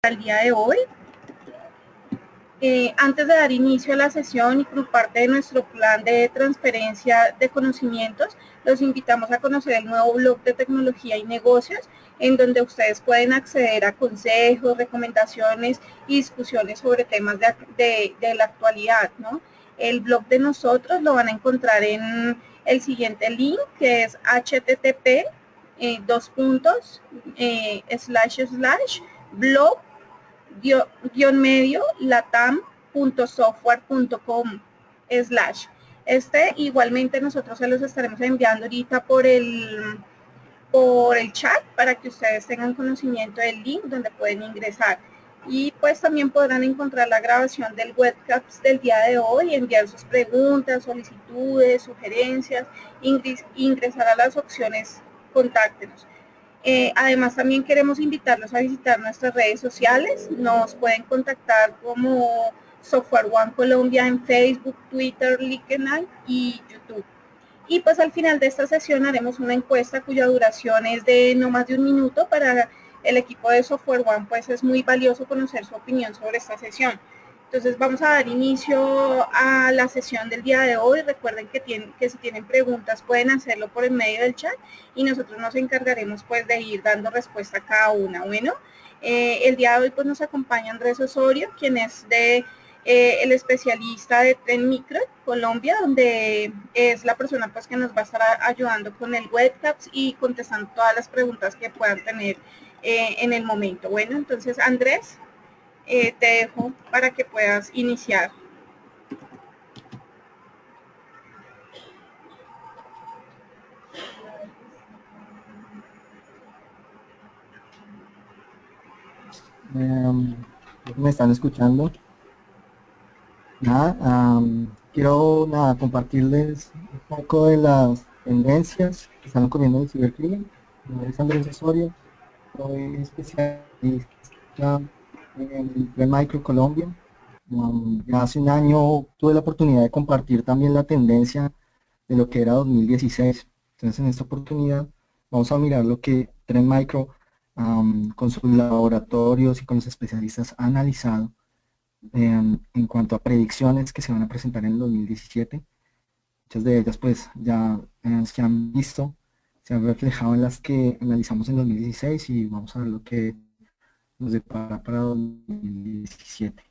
el día de hoy. Antes de dar inicio a la sesión y como parte de nuestro plan de transferencia de conocimientos, los invitamos a conocer el nuevo blog de tecnología y negocios, en donde ustedes pueden acceder a consejos, recomendaciones y discusiones sobre temas de la actualidad, ¿no? El blog de nosotros lo van a encontrar en el siguiente link, que es http blog latam.software.com/. Igualmente nosotros se los estaremos enviando ahorita por el chat para que ustedes tengan conocimiento del link donde pueden ingresar. Y pues también podrán encontrar la grabación del webcast del día de hoy, enviar sus preguntas, solicitudes, sugerencias, ingresar a las opciones contáctenos. Además, también queremos invitarlos a visitar nuestras redes sociales. Nos pueden contactar como Software One Colombia en Facebook, Twitter, LinkedIn y YouTube. Y pues al final de esta sesión haremos una encuesta cuya duración es de no más de 1 minuto. Para el equipo de Software One pues es muy valioso conocer su opinión sobre esta sesión. Entonces vamos a dar inicio a la sesión del día de hoy. Recuerden que si tienen preguntas pueden hacerlo por el medio del chat y nosotros nos encargaremos pues de ir dando respuesta a cada una. Bueno, el día de hoy pues nos acompaña Andrés Osorio, quien es el especialista de Trend Micro Colombia, donde es la persona pues que nos va a estar ayudando con el webcast y contestando todas las preguntas que puedan tener en el momento. Bueno, entonces Andrés, te dejo para que puedas iniciar. Me están escuchando. Quiero compartirles un poco de las tendencias que están ocurriendo en el cibercrimen. Mi nombre es Andrés Osorio, soy especialista en Red Micro Colombia. Ya hace un año tuve la oportunidad de compartir también la tendencia de lo que era 2016. Entonces, en esta oportunidad vamos a mirar lo que Trend Micro con sus laboratorios y con los especialistas ha analizado en cuanto a predicciones que se van a presentar en el 2017. Muchas de ellas pues ya se han visto, se han reflejado en las que analizamos en 2016 y vamos a ver lo que nos depara para 2017.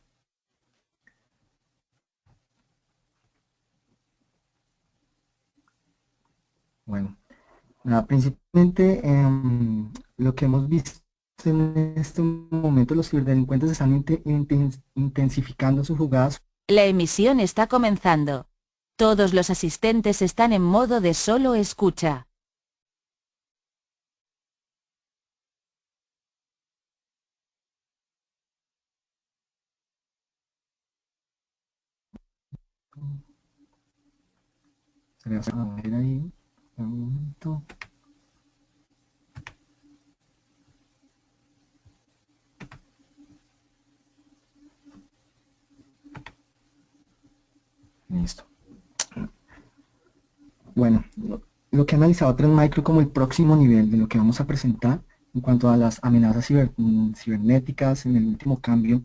Bueno, principalmente lo que hemos visto en este momento, los ciberdelincuentes están intensificando sus jugadas. La emisión está comenzando. Todos los asistentes están en modo de solo escucha. A ver ahí, un momento. Listo. Bueno, lo que ha analizado Trend Micro como el próximo nivel de lo que vamos a presentar en cuanto a las amenazas cibernéticas. En el último cambio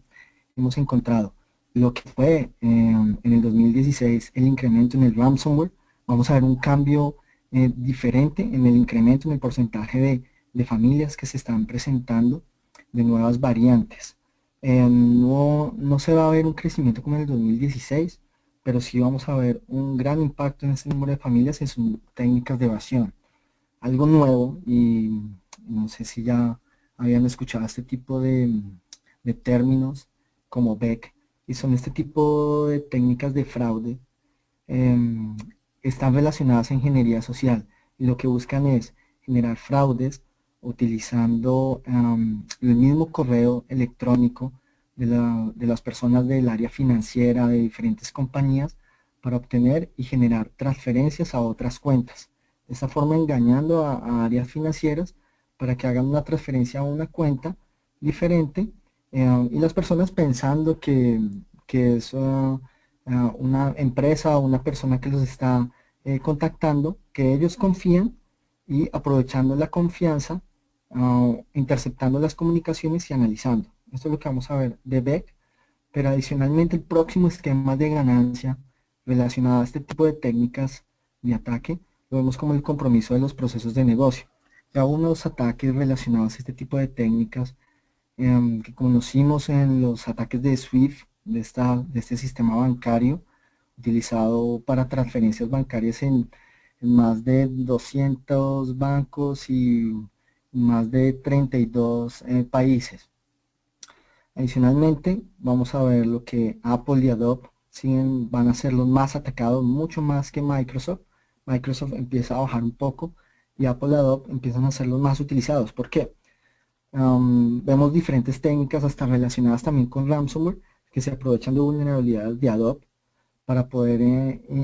hemos encontrado lo que fue en el 2016 el incremento en el ransomware. Vamos a ver un cambio diferente en el incremento en el porcentaje de familias que se están presentando de nuevas variantes. No se va a ver un crecimiento como en el 2016, pero sí vamos a ver un gran impacto en este número de familias en sus técnicas de evasión. Algo nuevo, y no sé si ya habían escuchado este tipo de términos como BEC, y son este tipo de técnicas de fraude, están relacionadas a ingeniería social, y lo que buscan es generar fraudes utilizando el mismo correo electrónico de las personas del área financiera de diferentes compañías para obtener y generar transferencias a otras cuentas. De esta forma engañando a áreas financieras para que hagan una transferencia a una cuenta diferente, y las personas pensando que es una empresa o una persona que los está contactando, que ellos confían, y aprovechando la confianza, interceptando las comunicaciones y analizando. Esto es lo que vamos a ver de Beck, pero adicionalmente el próximo esquema de ganancia relacionado a este tipo de técnicas de ataque lo vemos como el compromiso de los procesos de negocio. Ya unos ataques relacionados a este tipo de técnicas que conocimos en los ataques de SWIFT, de este sistema bancario utilizado para transferencias bancarias en más de 200 bancos y más de 32 países. Adicionalmente, vamos a ver lo que Apple y Adobe van a ser los más atacados, mucho más que Microsoft. Microsoft empieza a bajar un poco y Apple y Adobe empiezan a ser los más utilizados. ¿Por qué? Vemos diferentes técnicas hasta relacionadas también con ransomware que se aprovechan de vulnerabilidades de Adobe para poder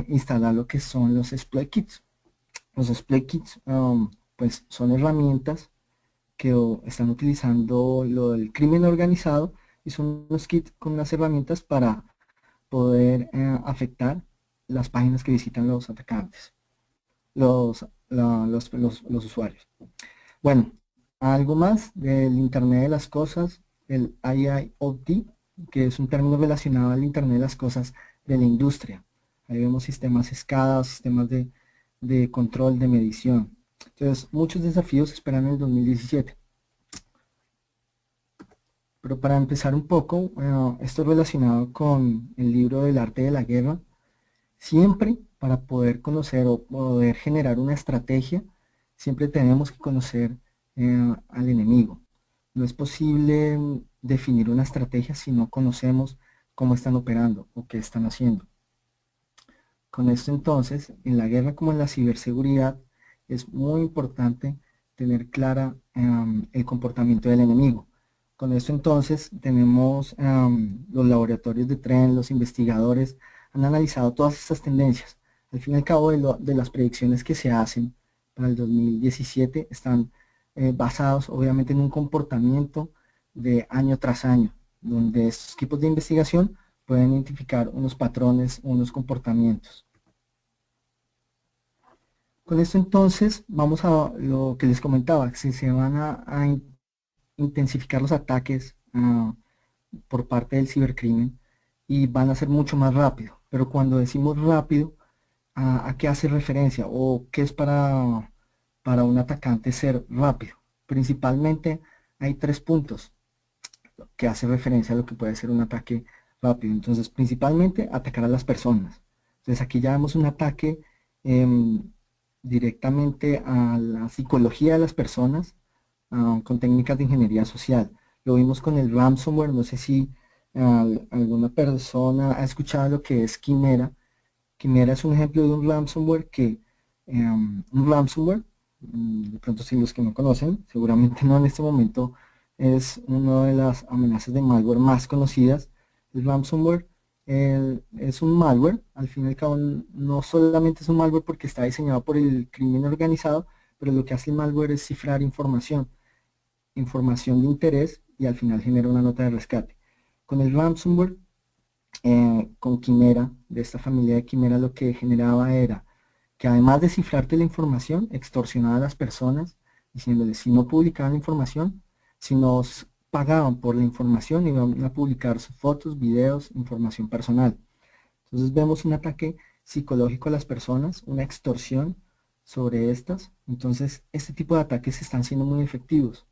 instalar lo que son los exploit kits. Los exploit kits pues son herramientas que están utilizando lo del crimen organizado y son unos kits con unas herramientas para poder afectar las páginas que visitan los atacantes, los usuarios. Bueno, algo más del Internet de las Cosas, el IIoT, que es un término relacionado al Internet de las Cosas de la industria. Ahí vemos sistemas SCADA, sistemas de control, de medición. Entonces, muchos desafíos se esperan en el 2017. Pero para empezar un poco, esto es relacionado con el libro del arte de la guerra. Siempre para poder conocer o poder generar una estrategia, siempre tenemos que conocer al enemigo. No es posible definir una estrategia si no conocemos cómo están operando o qué están haciendo. Con esto entonces, en la guerra como en la ciberseguridad, es muy importante tener clara el comportamiento del enemigo. Con esto entonces tenemos los laboratorios de Trend, los investigadores han analizado todas estas tendencias. Al fin y al cabo de las predicciones que se hacen para el 2017 están basados obviamente en un comportamiento de año tras año, donde estos equipos de investigación pueden identificar unos patrones, unos comportamientos. Con esto entonces vamos a lo que les comentaba, si se van a intensificar los ataques por parte del cibercrimen y van a ser mucho más rápido. Pero cuando decimos rápido, ¿a qué hace referencia o qué es para un atacante ser rápido? Principalmente hay 3 puntos que hace referencia a lo que puede ser un ataque rápido. Entonces, principalmente atacar a las personas. Entonces, aquí ya vemos un ataque directamente a la psicología de las personas con técnicas de ingeniería social. Lo vimos con el ransomware, no sé si alguna persona ha escuchado lo que es Quimera. Quimera es un ejemplo de un ransomware de pronto si los que no conocen, seguramente no en este momento, es una de las amenazas de malware más conocidas. El ransomware es un malware, al fin y al cabo no solamente es un malware porque está diseñado por el crimen organizado, pero lo que hace el malware es cifrar información de interés y al final genera una nota de rescate. Con el ransomware, con Quimera, de esta familia de Quimera, lo que generaba era que además de cifrarte la información, extorsionaba a las personas, diciéndoles si no publicaban la información, si nos pagaban por la información, iban a publicar sus fotos, videos, información personal. Entonces vemos un ataque psicológico a las personas, una extorsión sobre estas. Entonces este tipo de ataques están siendo muy efectivos.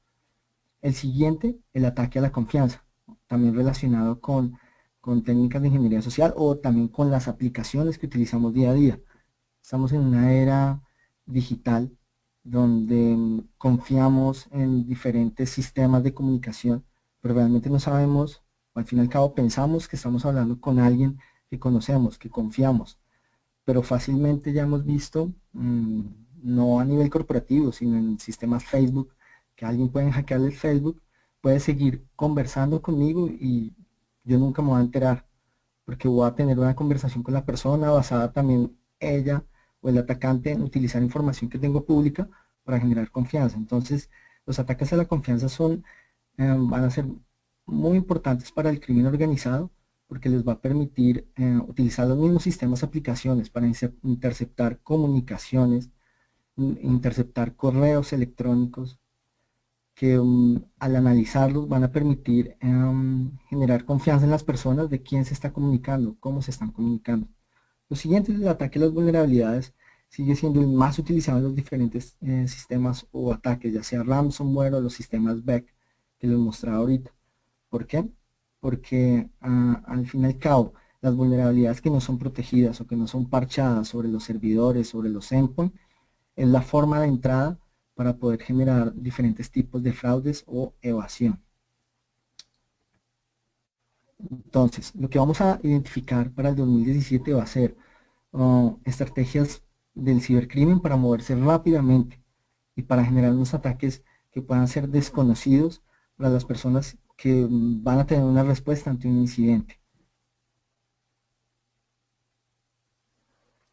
El siguiente, el ataque a la confianza, también relacionado con técnicas de ingeniería social o también con las aplicaciones que utilizamos día a día. Estamos en una era digital donde confiamos en diferentes sistemas de comunicación, pero realmente no sabemos, o al fin y al cabo pensamos que estamos hablando con alguien que conocemos, que confiamos, pero fácilmente ya hemos visto, no a nivel corporativo, sino en sistemas Facebook, que alguien puede hackear el Facebook, puede seguir conversando conmigo y yo nunca me voy a enterar, porque voy a tener una conversación con la persona basada también ella o el atacante en utilizar información que tengo pública para generar confianza. Entonces, los ataques a la confianza van a ser muy importantes para el crimen organizado porque les va a permitir utilizar los mismos sistemas, aplicaciones para interceptar comunicaciones, interceptar correos electrónicos que al analizarlos van a permitir generar confianza en las personas de quién se está comunicando, cómo se están comunicando. Lo siguiente es el ataque a las vulnerabilidades. Sigue siendo el más utilizado en los diferentes sistemas o ataques, ya sea ransomware o los sistemas BEC que les mostraba ahorita. ¿Por qué? Porque al fin y al cabo, las vulnerabilidades que no son protegidas o que no son parchadas sobre los servidores, sobre los endpoints, es la forma de entrada para poder generar diferentes tipos de fraudes o evasión. Entonces, lo que vamos a identificar para el 2017 va a ser estrategias del cibercrimen para moverse rápidamente y para generar unos ataques que puedan ser desconocidos para las personas que van a tener una respuesta ante un incidente.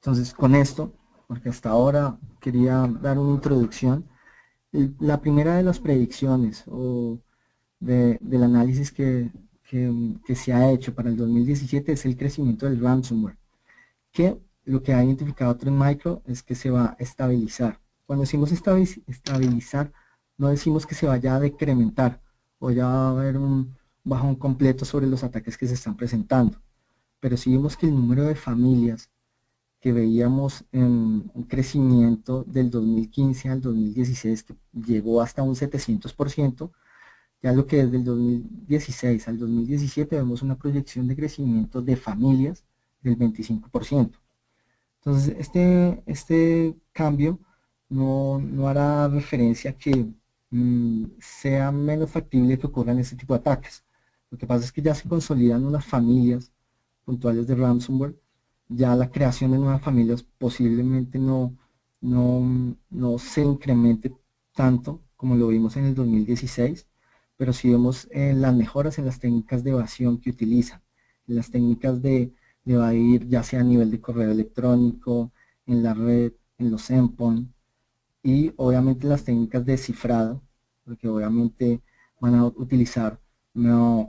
Entonces, con esto, porque hasta ahora quería dar una introducción, la primera de las predicciones o del análisis que se ha hecho para el 2017 es el crecimiento del ransomware, que lo que ha identificado Trend Micro es que se va a estabilizar. Cuando decimos estabilizar, no decimos que se vaya a decrementar o ya va a haber un bajón completo sobre los ataques que se están presentando, pero sí vemos que el número de familias que veíamos en un crecimiento del 2015 al 2016 que llegó hasta un 700%, ya lo que desde el 2016 al 2017 vemos una proyección de crecimiento de familias del 25%. Entonces, este cambio no hará referencia a que sea menos factible que ocurran este tipo de ataques. Lo que pasa es que ya se consolidan unas familias puntuales de ransomware, ya la creación de nuevas familias posiblemente no se incremente tanto como lo vimos en el 2016, pero sí vemos las mejoras en las técnicas de evasión que utilizan, en las técnicas de evadir ya sea a nivel de correo electrónico, en la red, en los endpoints, y obviamente las técnicas de cifrado, porque obviamente van a utilizar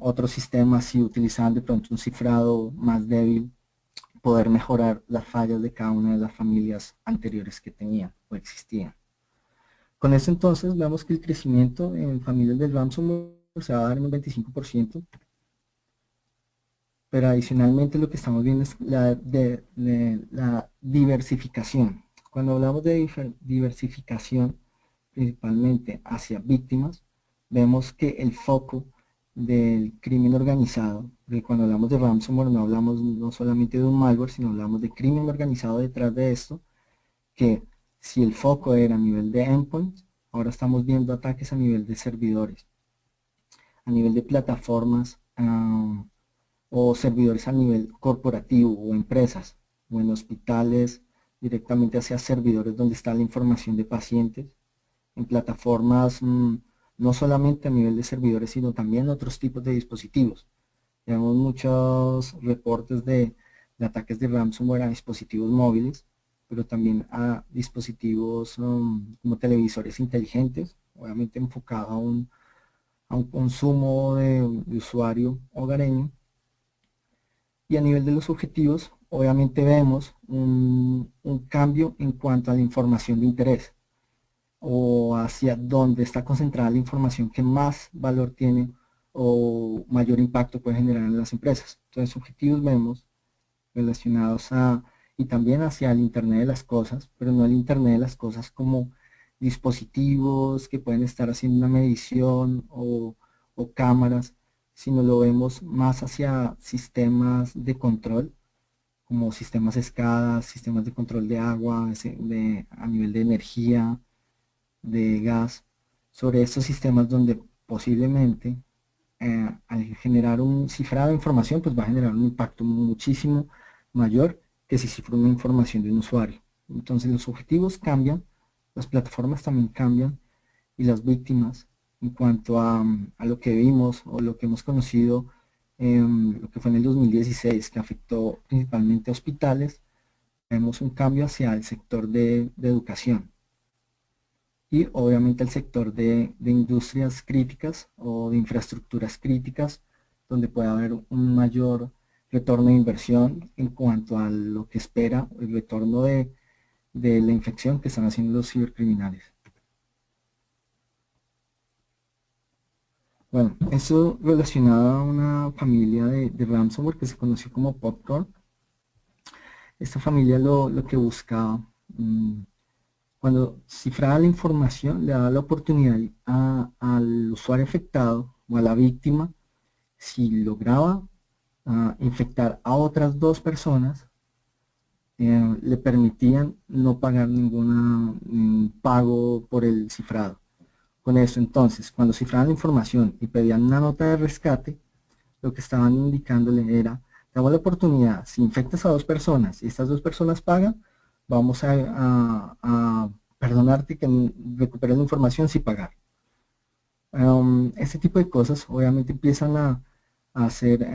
otros sistemas si utilizan de pronto un cifrado más débil, poder mejorar las fallas de cada una de las familias anteriores que tenían o existían. Con esto entonces vemos que el crecimiento en familias del ransomware se va a dar en un 25%, pero adicionalmente lo que estamos viendo es la diversificación. Cuando hablamos de diversificación, principalmente hacia víctimas, vemos que el foco del crimen organizado, porque cuando hablamos de ransomware no hablamos no solamente de un malware, sino hablamos de crimen organizado detrás de esto, que si el foco era a nivel de endpoints, ahora estamos viendo ataques a nivel de servidores, a nivel de plataformas, o servidores a nivel corporativo o empresas o en hospitales directamente hacia servidores donde está la información de pacientes, en plataformas no solamente a nivel de servidores sino también otros tipos de dispositivos. Tenemos muchos reportes de ataques de ransomware a dispositivos móviles, pero también a dispositivos como televisores inteligentes, obviamente enfocado a un consumo de usuario hogareño. Y a nivel de los objetivos, obviamente vemos un cambio en cuanto a la información de interés o hacia dónde está concentrada la información que más valor tiene o mayor impacto puede generar en las empresas. Entonces, objetivos vemos relacionados y también hacia el Internet de las cosas, pero no el Internet de las cosas como dispositivos que pueden estar haciendo una medición o cámaras, sino lo vemos más hacia sistemas de control, como sistemas SCADA, sistemas de control de agua, a nivel de energía, de gas, sobre estos sistemas donde posiblemente al generar un cifrado de información, pues va a generar un impacto muchísimo mayor que si cifra una información de un usuario. Entonces los objetivos cambian, las plataformas también cambian y las víctimas en cuanto a lo que vimos o lo que hemos conocido en lo que fue en el 2016 que afectó principalmente a hospitales, vemos un cambio hacia el sector de educación y obviamente el sector de industrias críticas o de infraestructuras críticas donde puede haber un mayor retorno de inversión en cuanto a lo que espera el retorno de la infección que están haciendo los cibercriminales. Bueno, eso relacionado a una familia de ransomware que se conoció como Popcorn. Esta familia lo que buscaba, cuando cifraba la información, le daba la oportunidad al usuario afectado o a la víctima, si lograba infectar a otras dos personas, le permitían no pagar ningún pago por el cifrado. Con eso, entonces, cuando cifraban la información y pedían una nota de rescate, lo que estaban indicándole era: damos la oportunidad, si infectas a dos personas y estas dos personas pagan, vamos a perdonarte que recuperes la información sin pagar. Este tipo de cosas obviamente empiezan a hacer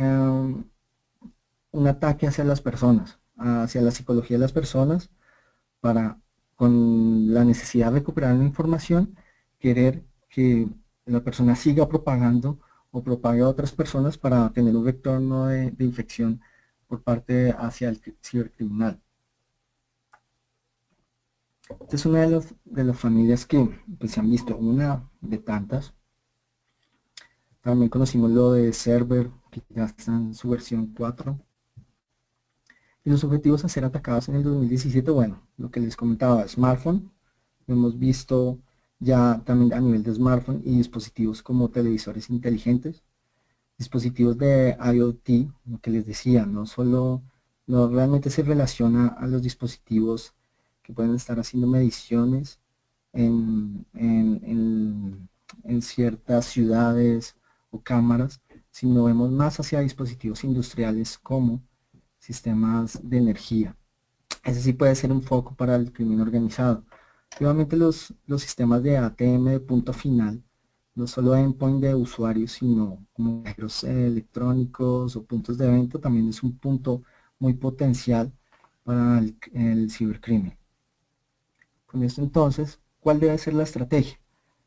un ataque hacia las personas, hacia la psicología de las personas, para, con la necesidad de recuperar la información, querer que la persona siga propagando o propague a otras personas para tener un retorno de infección por parte hacia el cibercriminal. Esta es una de las familias que pues, se han visto, una de tantas. También conocimos lo de Server, que ya está en su versión 4. Y los objetivos a ser atacados en el 2017, bueno, lo que les comentaba, smartphone, lo hemos visto ya también a nivel de smartphone y dispositivos como televisores inteligentes, dispositivos de IoT, lo que les decía, no realmente se relaciona a los dispositivos que pueden estar haciendo mediciones en ciertas ciudades o cámaras, sino vemos más hacia dispositivos industriales como sistemas de energía. Ese sí puede ser un foco para el crimen organizado. Obviamente los sistemas de ATM de punto final, no solo endpoint de usuarios, sino como cajeros electrónicos o puntos de venta, también es un punto muy potencial para el cibercrimen. Con esto entonces, ¿cuál debe ser la estrategia?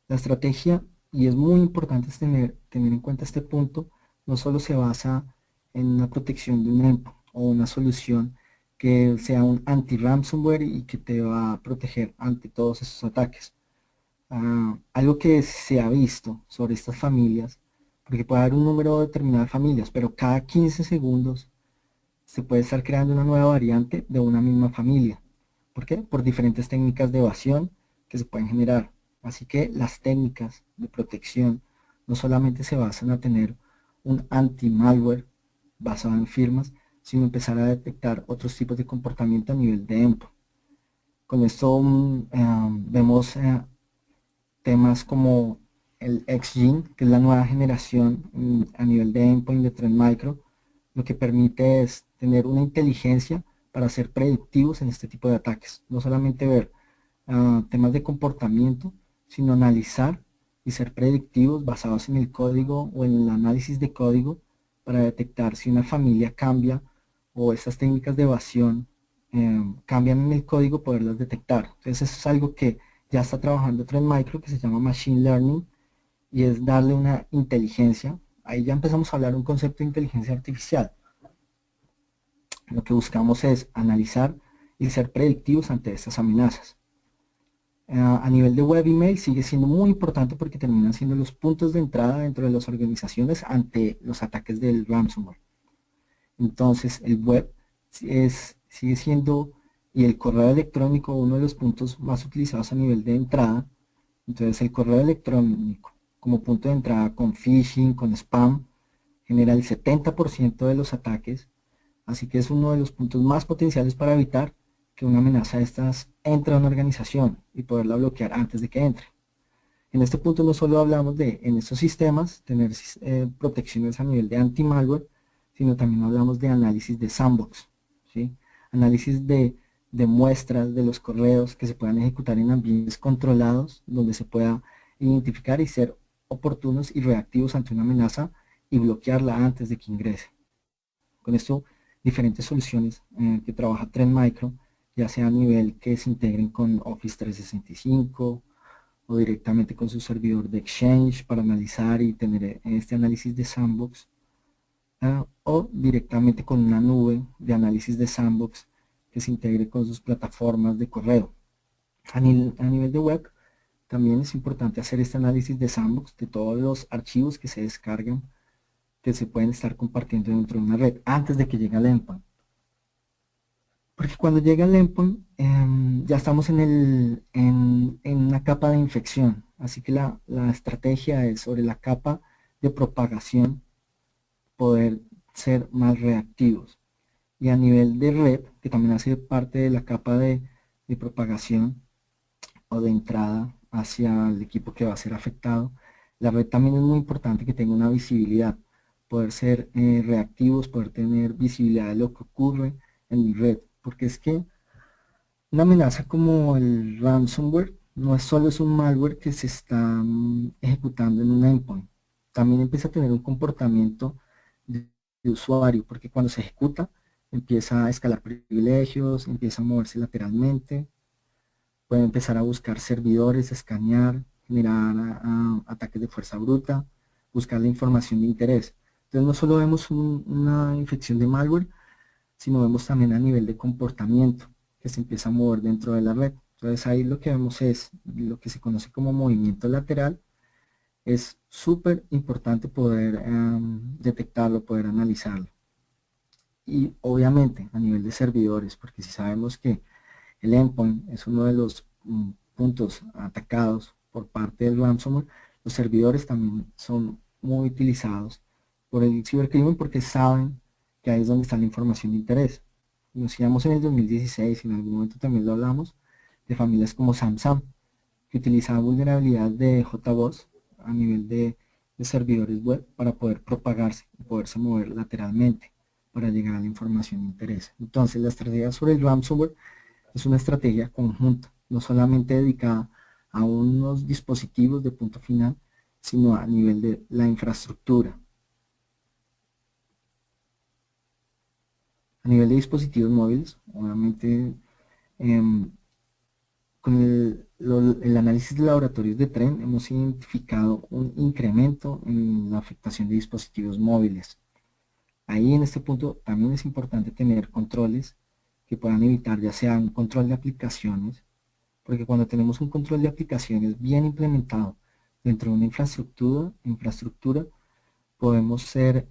La estrategia, y es muy importante tener en cuenta este punto, no solo se basa en la protección de un endpoint o una solución que sea un anti-ransomware y que te va a proteger ante todos estos ataques. Algo que se ha visto sobre estas familias, porque puede haber un número determinado de familias, pero cada 15 segundos se puede estar creando una nueva variante de una misma familia. ¿Por qué? Por diferentes técnicas de evasión que se pueden generar. Así que las técnicas de protección no solamente se basan a tener un anti-malware basado en firmas, sino empezar a detectar otros tipos de comportamiento a nivel de endpoint. Con esto vemos temas como el XGene, que es la nueva generación a nivel de endpoint de Trend Micro, lo que permite es tener una inteligencia para ser predictivos en este tipo de ataques. No solamente ver temas de comportamiento, sino analizar y ser predictivos basados en el código o en el análisis de código para detectar si una familia cambia o estas técnicas de evasión cambian en el código, poderlas detectar. Entonces eso es algo que ya está trabajando Trend Micro, que se llama Machine Learning, y es darle una inteligencia. Ahí ya empezamos a hablar un concepto de inteligencia artificial. Lo que buscamos es analizar y ser predictivos ante estas amenazas. A nivel de web email sigue siendo muy importante porque terminan siendo los puntos de entrada dentro de las organizaciones ante los ataques del ransomware. Entonces el web sigue siendo, y el correo electrónico, uno de los puntos más utilizados a nivel de entrada. Entonces el correo electrónico como punto de entrada con phishing, con spam, genera el 70% de los ataques, así que es uno de los puntos más potenciales para evitar que una amenaza de estas entre a una organización y poderla bloquear antes de que entre. En este punto no solo hablamos de en estos sistemas tener protecciones a nivel de anti-malware, sino también hablamos de análisis de sandbox, ¿sí? Análisis de muestras de los correos que se puedan ejecutar en ambientes controlados, donde se pueda identificar y ser oportunos y reactivos ante una amenaza y bloquearla antes de que ingrese. Con esto, diferentes soluciones que trabaja Trend Micro, ya sea a nivel que se integren con Office 365 o directamente con su servidor de Exchange para analizar y tener este análisis de sandbox, o directamente con una nube de análisis de sandbox que se integre con sus plataformas de correo. A nivel de web, también es importante hacer este análisis de sandbox de todos los archivos que se descargan, que se pueden estar compartiendo dentro de una red antes de que llegue al endpoint. Porque cuando llega el endpoint, ya estamos en una capa de infección. Así que la estrategia es sobre la capa de propagación poder ser más reactivos. Y a nivel de red, que también hace parte de la capa de propagación o de entrada hacia el equipo que va a ser afectado, la red también es muy importante que tenga una visibilidad, poder ser reactivos, poder tener visibilidad de lo que ocurre en mi red, porque es que una amenaza como el ransomware no es solo es un malware que se está ejecutando en un endpoint, también empieza a tener un comportamiento de usuario, porque cuando se ejecuta empieza a escalar privilegios, empieza a moverse lateralmente, puede empezar a buscar servidores, escanear, generar ataques de fuerza bruta, buscar la información de interés. Entonces no solo vemos una infección de malware, sino vemos también a nivel de comportamiento que se empieza a mover dentro de la red. Entonces ahí lo que vemos es lo que se conoce como movimiento lateral. Es súper importante poder detectarlo, poder analizarlo. Y obviamente a nivel de servidores, porque si sabemos que el endpoint es uno de los puntos atacados por parte del ransomware, los servidores también son muy utilizados por el cibercrimen porque saben que ahí es donde está la información de interés. Nos íbamos en el 2016 y en algún momento también lo hablamos de familias como SamSam, que utilizaban vulnerabilidad de JBoss a nivel de servidores web para poder propagarse y poderse mover lateralmente para llegar a la información de interés. Entonces la estrategia sobre el ransomware es una estrategia conjunta, no solamente dedicada a unos dispositivos de punto final, sino a nivel de la infraestructura. A nivel de dispositivos móviles, obviamente con el análisis de laboratorios de Trend hemos identificado un incremento en la afectación de dispositivos móviles. Ahí en este punto también es importante tener controles que puedan evitar ya sea un control de aplicaciones, porque cuando tenemos un control de aplicaciones bien implementado dentro de una infraestructura podemos ser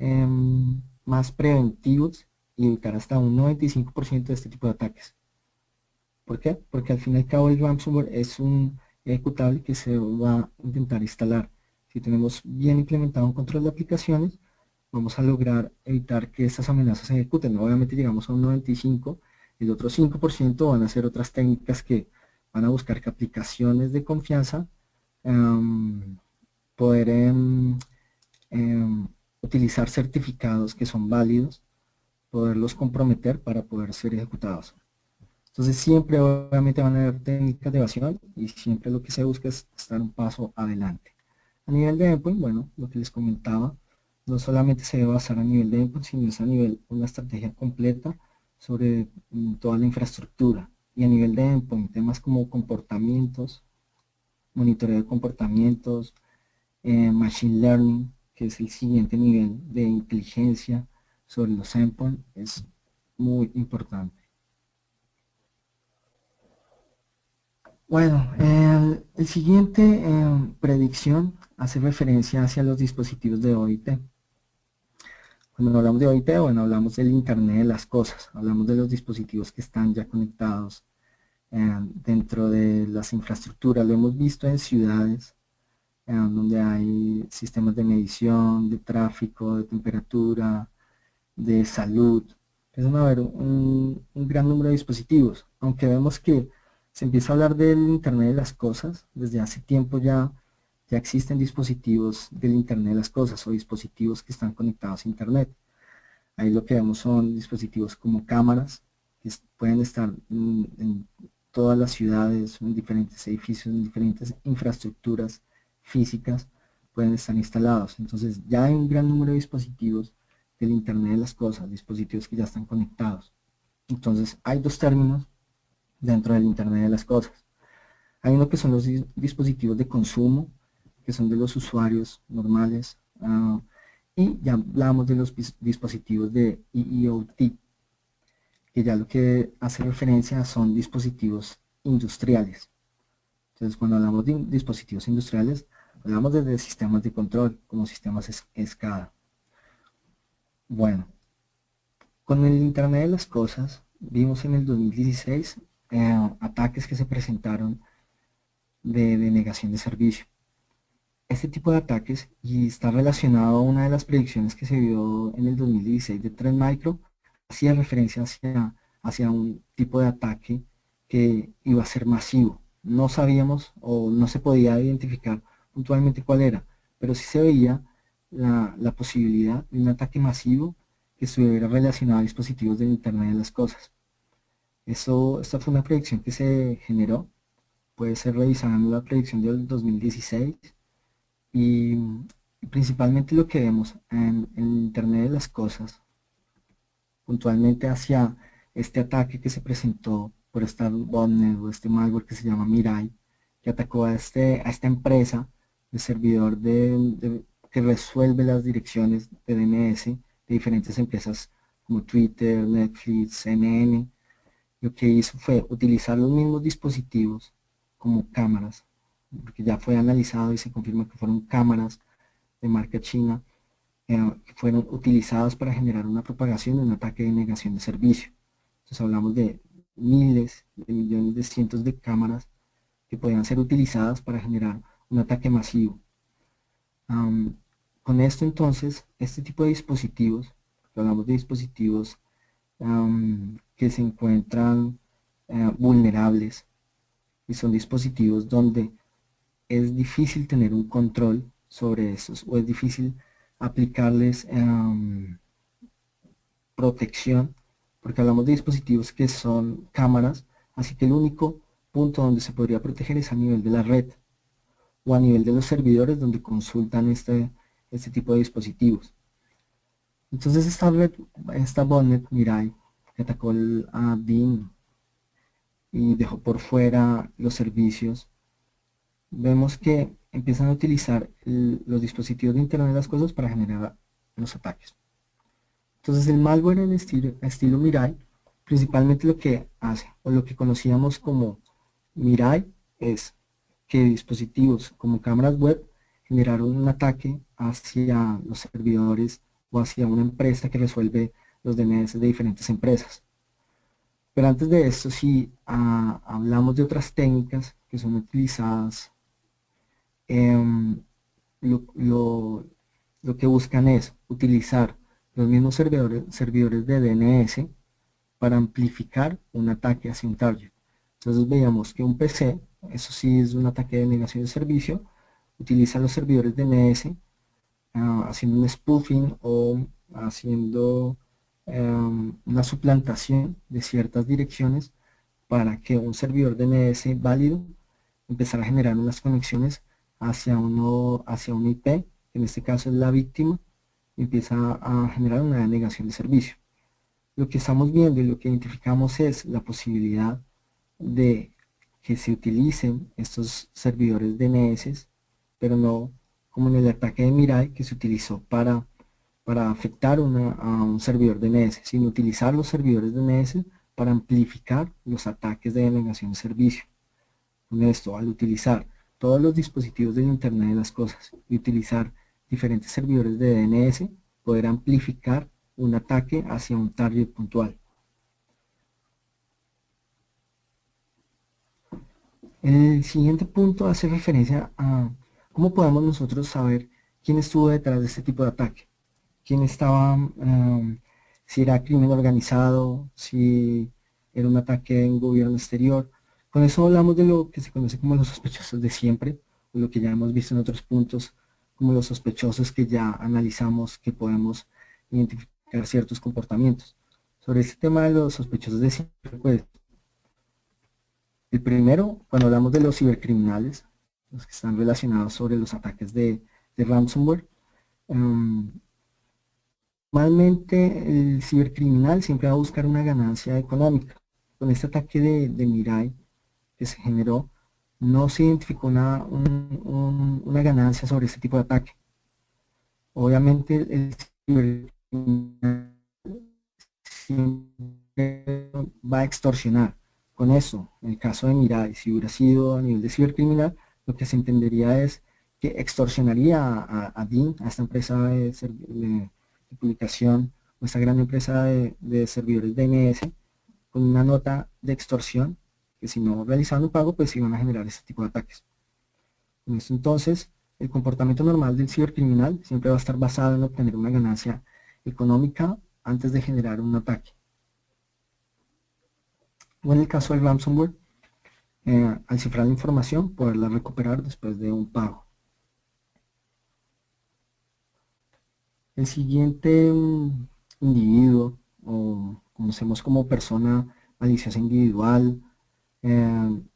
más preventivos y evitar hasta un 95% de este tipo de ataques. ¿Por qué? Porque al fin y al cabo el ransomware es un ejecutable que se va a intentar instalar. Si tenemos bien implementado un control de aplicaciones, vamos a lograr evitar que estas amenazas se ejecuten. Obviamente llegamos a un 95%, el otro 5% van a ser otras técnicas que van a buscar que aplicaciones de confianza poder utilizar certificados que son válidos, poderlos comprometer para poder ser ejecutados. Entonces siempre obviamente van a haber técnicas de evasión y siempre lo que se busca es estar un paso adelante. A nivel de endpoint, bueno, lo que les comentaba, no solamente se debe basar a nivel de endpoint, sino es a nivel una estrategia completa sobre toda la infraestructura. Y a nivel de endpoint, temas como comportamientos, monitoreo de comportamientos, machine learning, que es el siguiente nivel de inteligencia sobre los endpoints, es muy importante. Bueno, el siguiente predicción hace referencia hacia los dispositivos de OIT. Cuando hablamos de OIT, bueno, hablamos del Internet de las cosas, hablamos de los dispositivos que están ya conectados dentro de las infraestructuras. Lo hemos visto en ciudades donde hay sistemas de medición, de tráfico, de temperatura, de salud. Empiezan a haber un gran número de dispositivos, aunque vemos que se empieza a hablar del Internet de las cosas, desde hace tiempo ya existen dispositivos del Internet de las cosas o dispositivos que están conectados a Internet. Ahí lo que vemos son dispositivos como cámaras, que pueden estar en todas las ciudades, en diferentes edificios, en diferentes infraestructuras físicas, pueden estar instalados. Entonces ya hay un gran número de dispositivos del Internet de las cosas, dispositivos que ya están conectados. Entonces hay dos términos dentro del Internet de las cosas. Hay uno que son los dispositivos de consumo, que son de los usuarios normales, y ya hablamos de los dispositivos de IoT, que ya lo que hace referencia son dispositivos industriales. Entonces, cuando hablamos de dispositivos industriales, hablamos desde sistemas de control, como sistemas SCADA. Bueno, con el Internet de las Cosas, vimos en el 2016 ataques que se presentaron de denegación de servicio. Este tipo de ataques, y está relacionado a una de las predicciones que se vio en el 2016 de Trend Micro, hacía referencia hacia un tipo de ataque que iba a ser masivo. No sabíamos o no se podía identificar puntualmente cuál era, pero sí se veía la posibilidad de un ataque masivo que estuviera relacionado a dispositivos del Internet de las Cosas. Esta fue una predicción que se generó, puede ser revisada en la predicción del 2016, y principalmente lo que vemos en el Internet de las Cosas, puntualmente hacia este ataque que se presentó por esta botnet o este malware que se llama Mirai, que atacó a esta empresa de servidor que resuelve las direcciones de DNS de diferentes empresas como Twitter, Netflix, CNN. Lo que hizo fue utilizar los mismos dispositivos como cámaras, porque ya fue analizado y se confirma que fueron cámaras de marca china que fueron utilizadas para generar una propagación de un ataque de negación de servicio. Entonces hablamos de miles de millones de cientos de cámaras que podían ser utilizadas para generar un ataque masivo. Con esto entonces, este tipo de dispositivos, hablamos de dispositivos que se encuentran vulnerables, y son dispositivos donde es difícil tener un control sobre estos, o es difícil aplicarles protección, porque hablamos de dispositivos que son cámaras, así que el único punto donde se podría proteger es a nivel de la red o a nivel de los servidores donde consultan este tipo de dispositivos. Entonces esta botnet Mirai, que atacó a DIN y dejó por fuera los servicios, vemos que empiezan a utilizar los dispositivos de Internet de las Cosas para generar los ataques. Entonces el malware en estilo Mirai, principalmente lo que hace, o lo que conocíamos como Mirai, es que dispositivos como cámaras web generaron un ataque hacia los servidores o hacia una empresa que resuelve los DNS de diferentes empresas. Pero antes de esto, si hablamos de otras técnicas que son utilizadas, lo que buscan es utilizar los mismos servidores de DNS para amplificar un ataque hacia un target. Entonces veíamos que un PC, eso sí es un ataque de negación de servicio, utiliza los servidores DNS haciendo un spoofing o haciendo una suplantación de ciertas direcciones para que un servidor DNS válido empezara a generar unas conexiones hacia un IP, que en este caso es la víctima, y empieza a generar una denegación de servicio. Lo que estamos viendo y lo que identificamos es la posibilidad de que se utilicen estos servidores DNS, pero no como en el ataque de Mirai, que se utilizó para afectar a un servidor DNS, sino utilizar los servidores DNS para amplificar los ataques de denegación de servicio. Con esto, al utilizar todos los dispositivos del Internet de las Cosas y utilizar diferentes servidores de DNS, poder amplificar un ataque hacia un target puntual. El siguiente punto hace referencia a cómo podemos nosotros saber quién estuvo detrás de este tipo de ataque, quién estaba, si era crimen organizado, si era un ataque en gobierno exterior. Con eso hablamos de lo que se conoce como los sospechosos de siempre, o lo que ya hemos visto en otros puntos, como los sospechosos que ya analizamos, que podemos identificar ciertos comportamientos. Sobre este tema de los sospechosos de siempre, pues, el primero, cuando hablamos de los cibercriminales, los que están relacionados sobre los ataques de ransomware, normalmente el cibercriminal siempre va a buscar una ganancia económica. Con este ataque de Mirai que se generó, no se identificó una ganancia sobre este tipo de ataque. Obviamente el cibercriminal siempre va a extorsionar, Con eso, en el caso de Mirai, si hubiera sido a nivel de cibercriminal, lo que se entendería es que extorsionaría a DIN, a esta empresa de publicación, o esta gran empresa de servidores DNS, con una nota de extorsión, que si no realizaban un pago, pues iban a generar este tipo de ataques. En esto entonces, el comportamiento normal del cibercriminal siempre va a estar basado en obtener una ganancia económica antes de generar un ataque. O en el caso del ransomware, al cifrar la información, poderla recuperar después de un pago. El siguiente individuo, o conocemos como persona maliciosa individual,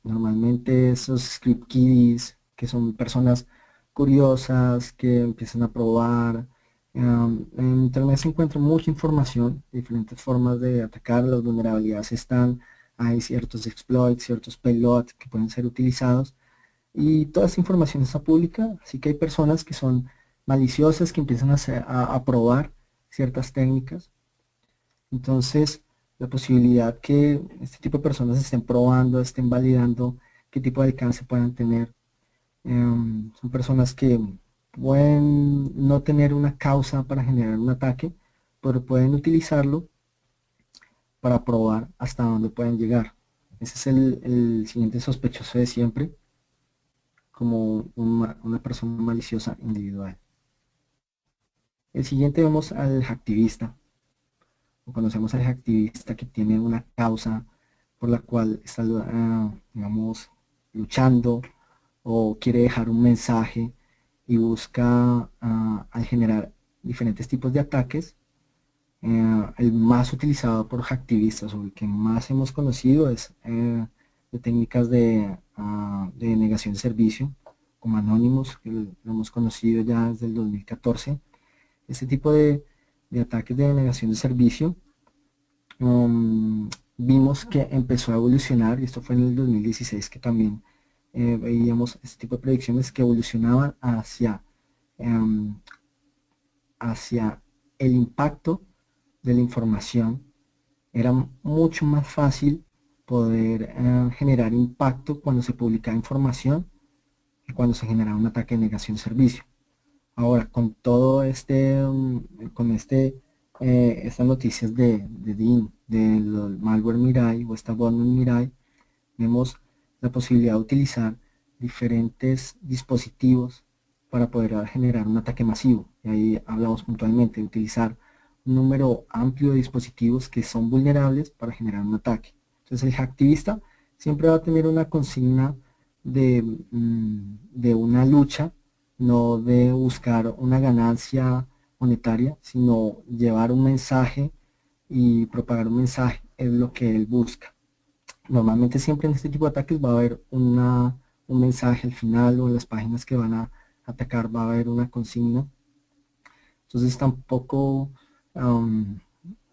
normalmente esos script kiddies, que son personas curiosas, que empiezan a probar. En internet se encuentra mucha información, diferentes formas de atacar, las vulnerabilidades están, hay ciertos exploits, ciertos payloads que pueden ser utilizados, y toda esta información está pública, así que hay personas que son maliciosas, que empiezan a probar ciertas técnicas. Entonces, la posibilidad que este tipo de personas estén probando, estén validando qué tipo de alcance puedan tener. Son personas que pueden no tener una causa para generar un ataque, pero pueden utilizarlo para probar hasta dónde pueden llegar. Ese es el siguiente sospechoso de siempre, como una persona maliciosa individual. El siguiente vemos al hacktivista. Conocemos al hacktivista que tiene una causa por la cual está, digamos, luchando, o quiere dejar un mensaje y busca, al generar diferentes tipos de ataques, el más utilizado por hacktivistas, o el que más hemos conocido, es de técnicas de negación de servicio, como Anonymous, que lo hemos conocido ya desde el 2014. Este tipo de ataques de denegación de servicio, vimos que empezó a evolucionar, y esto fue en el 2016 que también veíamos este tipo de predicciones que evolucionaban hacia el impacto de la información. Era mucho más fácil poder generar impacto cuando se publicaba información que cuando se generaba un ataque de negación de servicio. Ahora, con todo estas noticias de DIN, del malware Mirai o esta botnet Mirai, vemos la posibilidad de utilizar diferentes dispositivos para poder generar un ataque masivo. Y ahí hablamos puntualmente de utilizar un número amplio de dispositivos que son vulnerables para generar un ataque. Entonces el hacktivista siempre va a tener una consigna de una lucha, no de buscar una ganancia monetaria, sino llevar un mensaje y propagar un mensaje, es lo que él busca. Normalmente siempre en este tipo de ataques va a haber un mensaje al final, o en las páginas que van a atacar va a haber una consigna. Entonces tampoco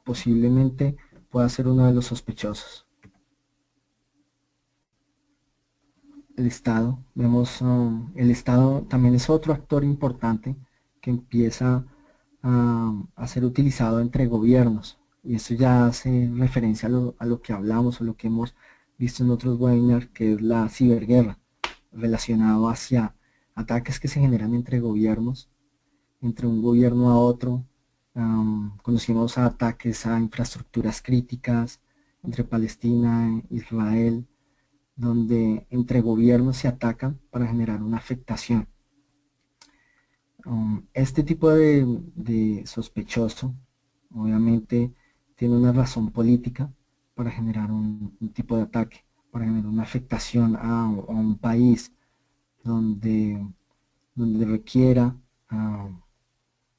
posiblemente pueda ser uno de los sospechosos. El Estado, vemos, el Estado también es otro actor importante que empieza a ser utilizado entre gobiernos, y esto ya hace referencia a lo que hablamos, o lo que hemos visto en otros webinars, que es la ciberguerra, relacionado hacia ataques que se generan entre gobiernos, entre un gobierno a otro. Conocimos ataques a infraestructuras críticas entre Palestina e Israel, donde entre gobiernos se atacan para generar una afectación. Este tipo de sospechoso obviamente tiene una razón política para generar un tipo de ataque, para generar una afectación a un país donde requiera,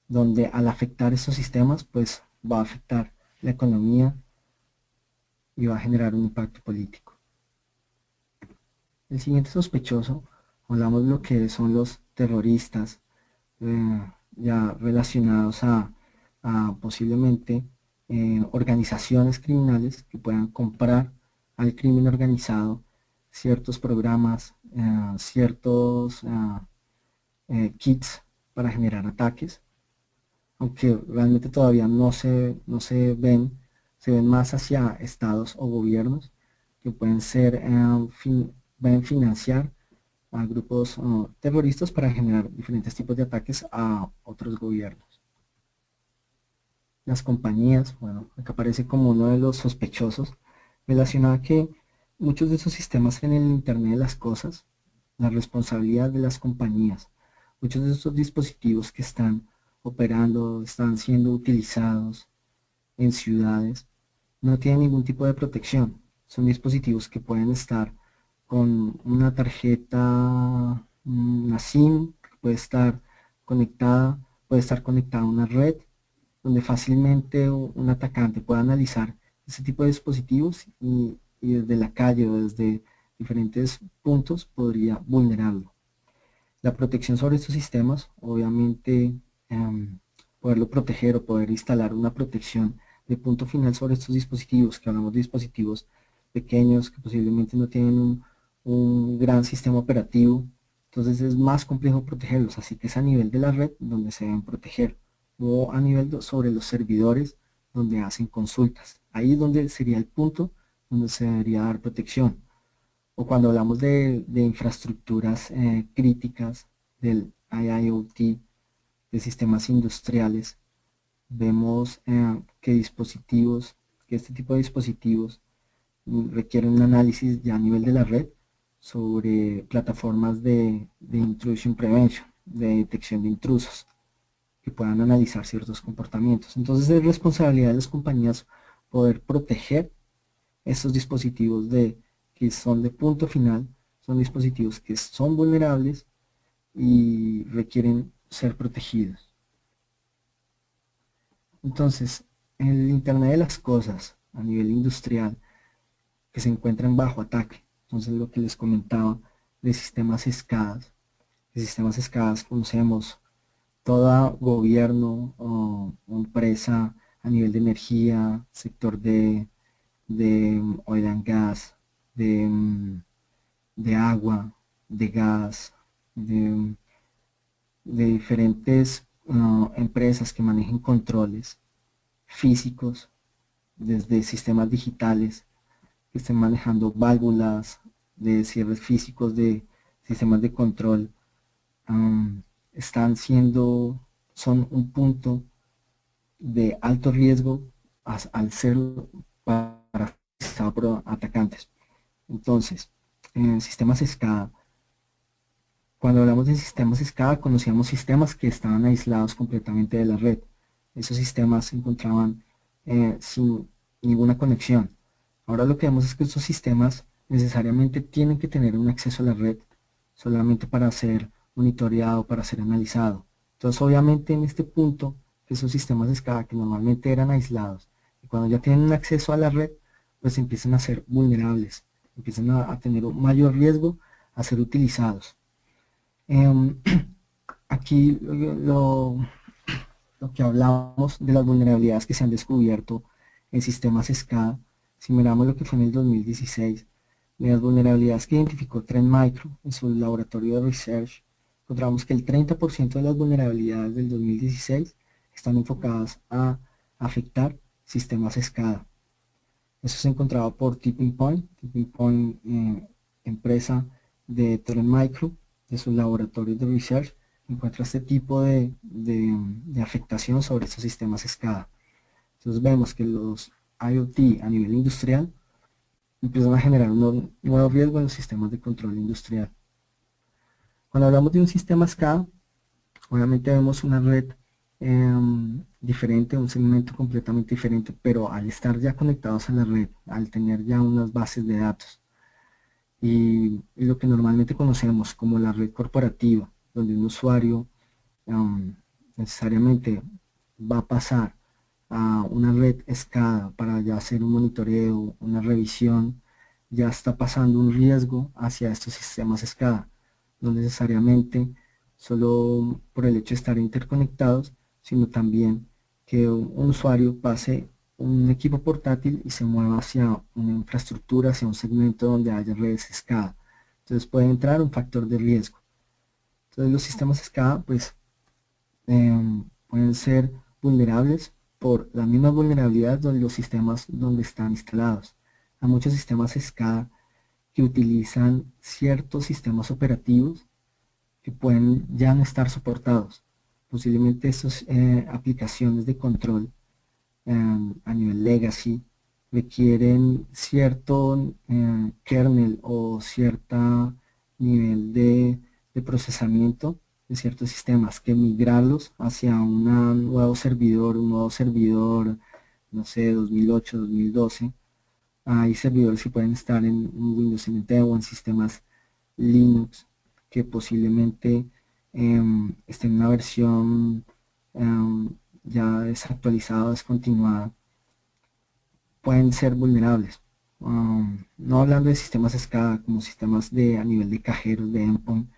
donde al afectar esos sistemas pues va a afectar la economía y va a generar un impacto político. El siguiente sospechoso, hablamos de lo que son los terroristas, ya relacionados a posiblemente organizaciones criminales que puedan comprar al crimen organizado ciertos programas, ciertos kits para generar ataques, aunque realmente todavía no se ven, se ven más hacia estados o gobiernos, que pueden pueden financiar a grupos terroristas para generar diferentes tipos de ataques a otros gobiernos. Las compañías, bueno, acá aparece como uno de los sospechosos, relacionado a que muchos de esos sistemas en el Internet de las cosas, la responsabilidad de las compañías, muchos de estos dispositivos que están operando, están siendo utilizados en ciudades, no tienen ningún tipo de protección. Son dispositivos que pueden estar con una tarjeta, una SIM, que puede estar conectada a una red, donde fácilmente un atacante pueda analizar ese tipo de dispositivos y desde la calle o desde diferentes puntos podría vulnerarlo. La protección sobre estos sistemas, obviamente, poderlo proteger o poder instalar una protección de punto final sobre estos dispositivos, que hablamos de dispositivos pequeños que posiblemente no tienen un gran sistema operativo, entonces es más complejo protegerlos, así que es a nivel de la red donde se deben proteger, o a nivel sobre los servidores donde hacen consultas. Ahí es donde sería el punto donde se debería dar protección. O cuando hablamos de infraestructuras críticas del IIoT, de sistemas industriales, vemos que este tipo de dispositivos requieren un análisis ya a nivel de la red sobre plataformas de intrusion prevention, de detección de intrusos, que puedan analizar ciertos comportamientos. Entonces es responsabilidad de las compañías poder proteger estos dispositivos que son de punto final, son dispositivos que son vulnerables y requieren ser protegidos. Entonces, el Internet de las cosas a nivel industrial que se encuentran bajo ataque, entonces lo que les comentaba de sistemas escadas. De sistemas escadas conocemos todo gobierno o empresa a nivel de energía, sector de oil and gas, de agua, de gas, de diferentes empresas que manejen controles físicos, desde sistemas digitales que estén manejando válvulas de cierres físicos de sistemas de control, están siendo, son un punto de alto riesgo al ser para por atacantes. Entonces, en sistemas SCADA, cuando hablamos de sistemas SCADA, conocíamos sistemas que estaban aislados completamente de la red. Esos sistemas se encontraban sin ninguna conexión. Ahora lo que vemos es que estos sistemas necesariamente tienen que tener un acceso a la red solamente para ser monitoreado, para ser analizado. Entonces, obviamente en este punto, esos sistemas SCADA que normalmente eran aislados, y cuando ya tienen un acceso a la red, pues empiezan a ser vulnerables, empiezan a tener un mayor riesgo a ser utilizados. Aquí lo que hablamos de las vulnerabilidades que se han descubierto en sistemas SCADA, si miramos lo que fue en el 2016, de las vulnerabilidades que identificó Trend Micro en su laboratorio de research, encontramos que el 30% de las vulnerabilidades del 2016 están enfocadas a afectar sistemas SCADA. Eso se encontraba por Tipping Point, empresa de Trend Micro, de sus laboratorios de research, encuentra este tipo de afectación sobre estos sistemas SCADA. Entonces vemos que los IoT a nivel industrial empiezan a generar un nuevo riesgo en los sistemas de control industrial. Cuando hablamos de un sistema SCADA, obviamente vemos una red diferente, un segmento completamente diferente, pero al estar ya conectados a la red, al tener ya unas bases de datos, y lo que normalmente conocemos como la red corporativa, donde un usuario necesariamente va a pasar a una red SCADA para ya hacer un monitoreo, una revisión, ya está pasando un riesgo hacia estos sistemas SCADA, no necesariamente solo por el hecho de estar interconectados, sino también que un usuario pase un equipo portátil y se mueva hacia una infraestructura, hacia un segmento donde haya redes SCADA. Entonces puede entrar un factor de riesgo. Entonces los sistemas SCADA pues pueden ser vulnerables por la misma vulnerabilidad de los sistemas donde están instalados. Hay muchos sistemas SCADA que utilizan ciertos sistemas operativos que pueden ya no estar soportados. Posiblemente estas aplicaciones de control a nivel legacy requieren cierto kernel o cierto nivel de procesamiento de ciertos sistemas, que migrarlos hacia un nuevo servidor, no sé, 2008, 2012. Hay servidores que pueden estar en Windows NT o en sistemas Linux que posiblemente estén en una versión ya desactualizada o descontinuada, pueden ser vulnerables. No hablando de sistemas SCADA como sistemas a nivel de cajeros de endpoint,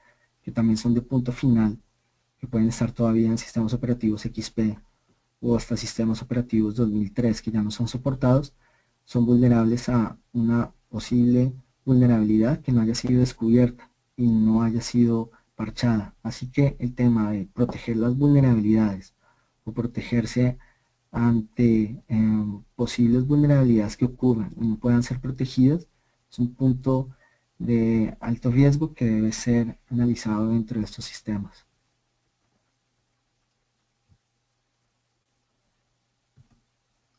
que también son de punto final, que pueden estar todavía en sistemas operativos XP o hasta sistemas operativos 2003 que ya no son soportados, son vulnerables a una posible vulnerabilidad que no haya sido descubierta y no haya sido parchada. Así que el tema de proteger las vulnerabilidades o protegerse ante posibles vulnerabilidades que ocurran y no puedan ser protegidas es un punto de alto riesgo que debe ser analizado dentro de estos sistemas.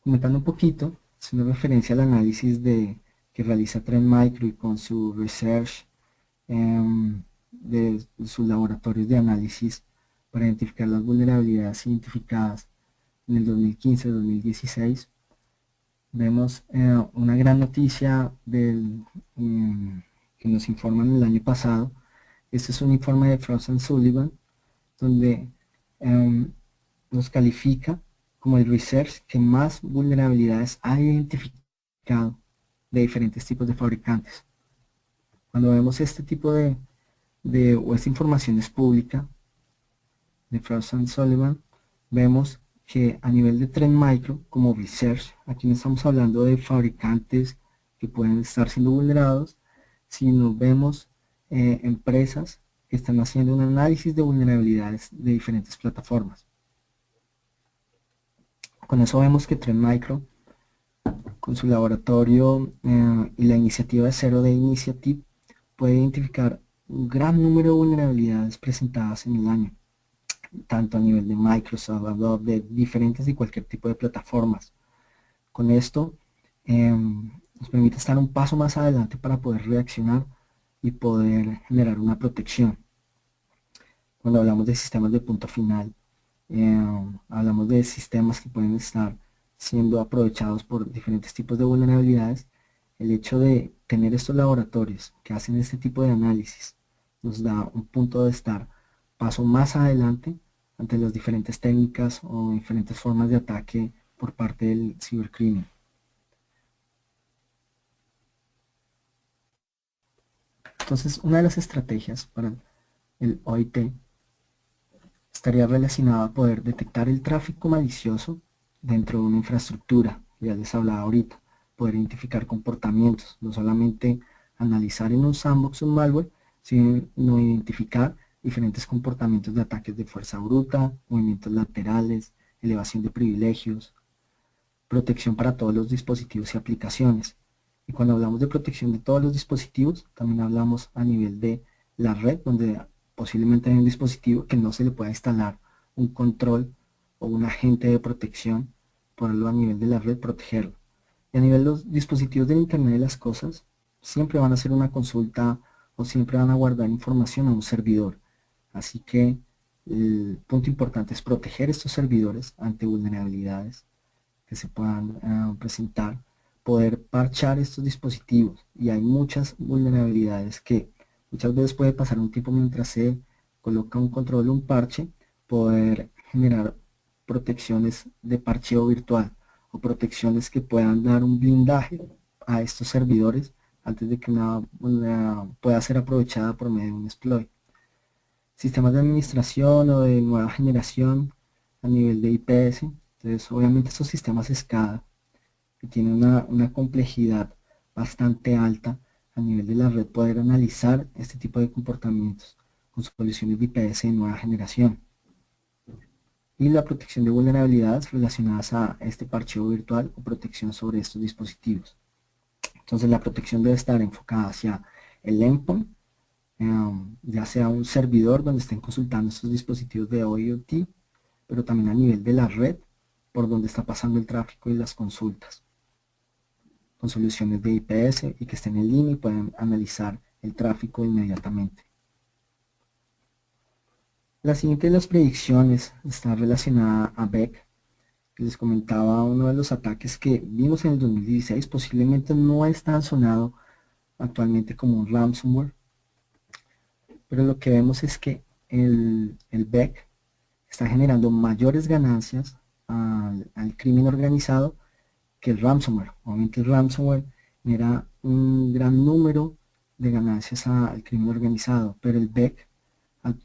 Comentando un poquito, haciendo referencia al análisis que realiza Trend Micro y con su research de sus laboratorios de análisis para identificar las vulnerabilidades identificadas en el 2015-2016, vemos una gran noticia que nos informan el año pasado. Este es un informe de Frost & Sullivan, donde nos califica como el research que más vulnerabilidades ha identificado de diferentes tipos de fabricantes. Cuando vemos este tipo o esta información es pública de Frost & Sullivan, vemos que a nivel de Trend Micro, como research, aquí no estamos hablando de fabricantes que pueden estar siendo vulnerados, sino vemos empresas que están haciendo un análisis de vulnerabilidades de diferentes plataformas. Con eso vemos que Trend Micro, con su laboratorio y la iniciativa de Zero Day Initiative, puede identificar un gran número de vulnerabilidades presentadas en el año, tanto a nivel de Microsoft, Adobe, de diferentes y cualquier tipo de plataformas. Con esto nos permite estar un paso más adelante para poder reaccionar y poder generar una protección. Cuando hablamos de sistemas de punto final, hablamos de sistemas que pueden estar siendo aprovechados por diferentes tipos de vulnerabilidades. El hecho de tener estos laboratorios que hacen este tipo de análisis nos da un punto de estar paso más adelante ante las diferentes técnicas o diferentes formas de ataque por parte del cibercrimen. Entonces, una de las estrategias para el OIT estaría relacionada a poder detectar el tráfico malicioso dentro de una infraestructura, ya les hablaba ahorita, poder identificar comportamientos, no solamente analizar en un sandbox un malware, sino identificar diferentes comportamientos de ataques de fuerza bruta, movimientos laterales, elevación de privilegios, protección para todos los dispositivos y aplicaciones. Y cuando hablamos de protección de todos los dispositivos, también hablamos a nivel de la red, donde posiblemente hay un dispositivo que no se le pueda instalar un control o un agente de protección, ponerlo a nivel de la red, protegerlo. Y a nivel de los dispositivos del Internet de las cosas, siempre van a hacer una consulta o siempre van a guardar información a un servidor. Así que el punto importante es proteger estos servidores ante vulnerabilidades que se puedan presentar, poder parchar estos dispositivos. Y hay muchas vulnerabilidades que muchas veces puede pasar un tiempo mientras se coloca un control o un parche, poder generar protecciones de parcheo virtual o protecciones que puedan dar un blindaje a estos servidores antes de que una pueda ser aprovechada por medio de un exploit. Sistemas de administración o de nueva generación a nivel de IPS. Entonces, obviamente estos sistemas SCADA que tienen una complejidad bastante alta a nivel de la red, poder analizar este tipo de comportamientos con soluciones de IPS de nueva generación. Y la protección de vulnerabilidades relacionadas a este parcheo virtual o protección sobre estos dispositivos. Entonces la protección debe estar enfocada hacia el endpoint, ya sea un servidor donde estén consultando estos dispositivos de IoT, pero también a nivel de la red por donde está pasando el tráfico y las consultas, con soluciones de IPS y que estén en línea y pueden analizar el tráfico inmediatamente. La siguiente de las predicciones está relacionada a Beck, que les comentaba. Uno de los ataques que vimos en el 2016 posiblemente no es tan sonado actualmente como un ransomware, pero lo que vemos es que el Beck está generando mayores ganancias al crimen organizado que el ransomware. Obviamente el ransomware genera un gran número de ganancias al crimen organizado, pero el Beck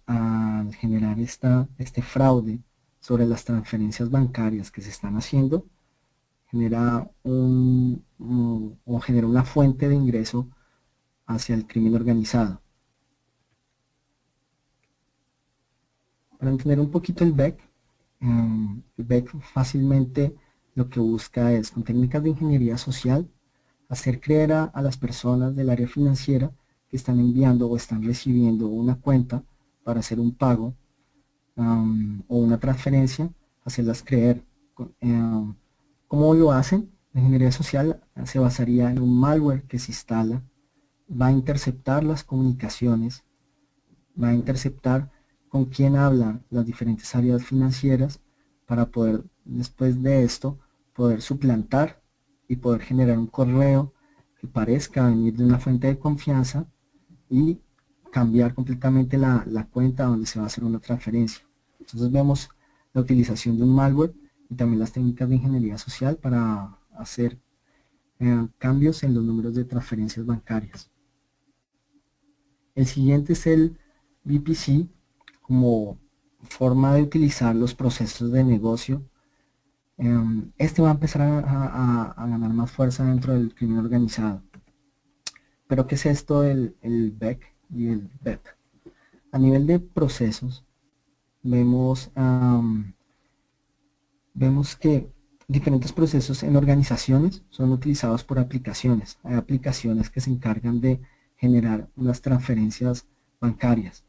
al generar este fraude sobre las transferencias bancarias que se están haciendo, genera genera una fuente de ingreso hacia el crimen organizado. Para entender un poquito el Beck fácilmente lo que busca es, con técnicas de ingeniería social, hacer creer a las personas del área financiera que están enviando o están recibiendo una cuenta para hacer un pago o una transferencia, hacerlas creer. ¿Cómo lo hacen? La ingeniería social se basaría en un malware que se instala, va a interceptar las comunicaciones, va a interceptar con quién hablan las diferentes áreas financieras para poder, después de esto, poder suplantar y poder generar un correo que parezca venir de una fuente de confianza y cambiar completamente la cuenta donde se va a hacer una transferencia. Entonces vemos la utilización de un malware y también las técnicas de ingeniería social para hacer cambios en los números de transferencias bancarias. El siguiente es el VPC como forma de utilizar los procesos de negocio. Este va a empezar a ganar más fuerza dentro del crimen organizado. Pero ¿qué es esto del BEC y el BEP? A nivel de procesos, vemos que diferentes procesos en organizaciones son utilizados por aplicaciones. Hay aplicaciones que se encargan de generar unas transferencias bancarias.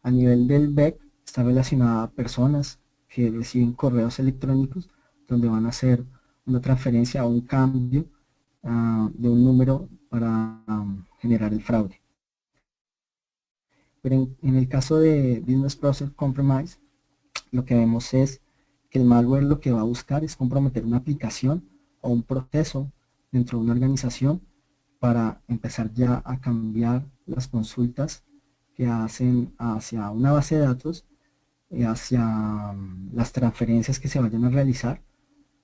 A nivel del BEC está relacionada a personas que reciben correos electrónicos donde van a hacer una transferencia o un cambio de un número para generar el fraude. Pero en el caso de Business Process Compromise, lo que vemos es que el malware lo que va a buscar es comprometer una aplicación o un proceso dentro de una organización para empezar ya a cambiar las consultas que hacen hacia una base de datos y hacia las transferencias que se vayan a realizar,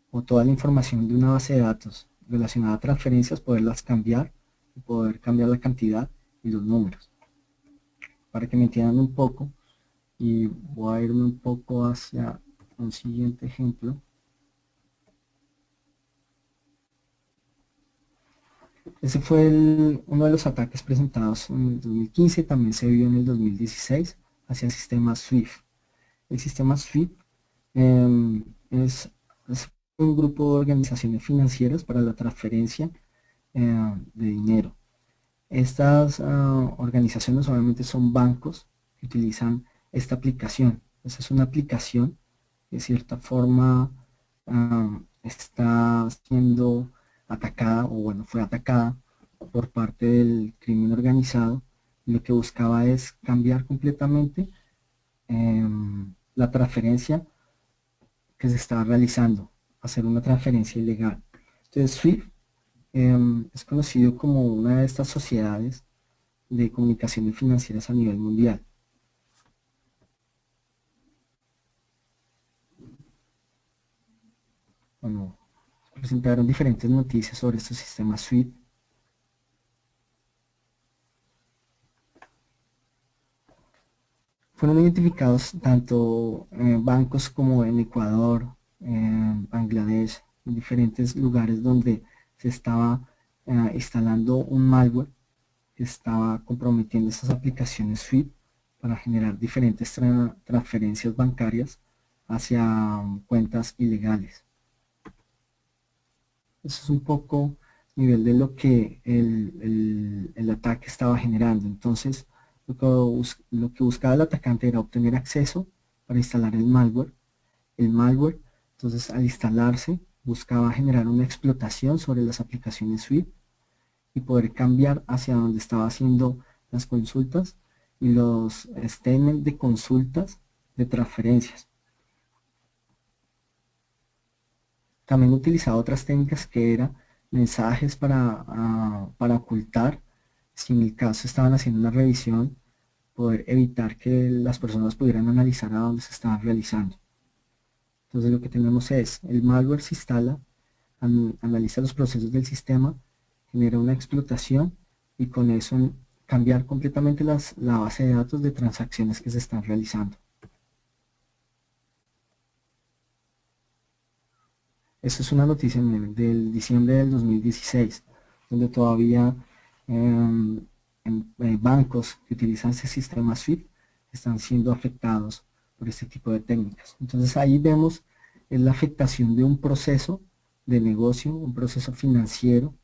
o toda la información de una base de datos relacionada a transferencias, poderlas cambiar y poder cambiar la cantidad y los números. Para que me entiendan un poco, y voy a irme un poco hacia un siguiente ejemplo. Ese fue uno de los ataques presentados en el 2015, también se vio en el 2016 hacia el sistema SWIFT. El sistema SWIFT es un grupo de organizaciones financieras para la transferencia de dinero. Estas organizaciones obviamente son bancos que utilizan esta aplicación. Esta es una aplicación que de cierta forma está siendo atacada, o bueno, fue atacada por parte del crimen organizado. Lo que buscaba es cambiar completamente la transferencia que se estaba realizando, hacer una transferencia ilegal. Entonces SWIFT es conocido como una de estas sociedades de comunicaciones financieras a nivel mundial. Bueno, presentaron diferentes noticias sobre estos sistemas SWIFT. Fueron identificados tanto bancos como en Ecuador, Bangladesh, en diferentes lugares donde se estaba instalando un malware que estaba comprometiendo estas aplicaciones SWIFT para generar diferentes transferencias bancarias hacia cuentas ilegales. Eso es un poco nivel de lo que el ataque estaba generando. Entonces, lo que buscaba el atacante era obtener acceso para instalar el malware. Entonces, al instalarse, buscaba generar una explotación sobre las aplicaciones Swift y poder cambiar hacia donde estaba haciendo las consultas y los statements de consultas de transferencias. También utilizaba otras técnicas que eran mensajes para ocultar, si en el caso estaban haciendo una revisión, poder evitar que las personas pudieran analizar a dónde se estaban realizando. Entonces lo que tenemos es, el malware se instala, analiza los procesos del sistema, genera una explotación y con eso cambiar completamente la base de datos de transacciones que se están realizando. Esto es una noticia del diciembre del 2016, donde todavía bancos que utilizan ese sistema SWIFT están siendo afectados por este tipo de técnicas. Entonces ahí vemos la afectación de un proceso de negocio, un proceso financiero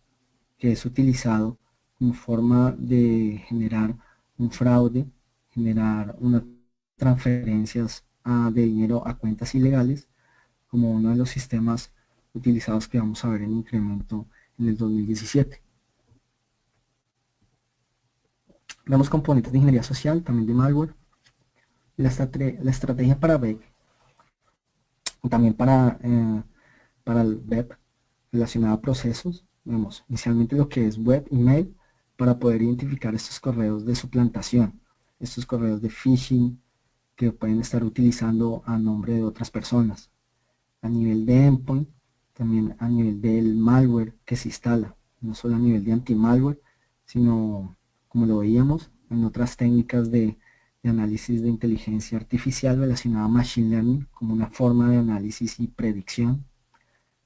que es utilizado como forma de generar un fraude, generar unas transferencias de dinero a cuentas ilegales, como uno de los sistemas utilizados que vamos a ver en incremento en el 2017. Vemos componentes de ingeniería social, también de malware. La estrategia para web, también para el web relacionada a procesos. Vemos inicialmente lo que es web, email, para poder identificar estos correos de suplantación, estos correos de phishing que pueden estar utilizando a nombre de otras personas. A nivel de endpoint, también a nivel del malware que se instala, no solo a nivel de anti-malware, sino, como lo veíamos, en otras técnicas de análisis de inteligencia artificial relacionada a machine learning como una forma de análisis y predicción,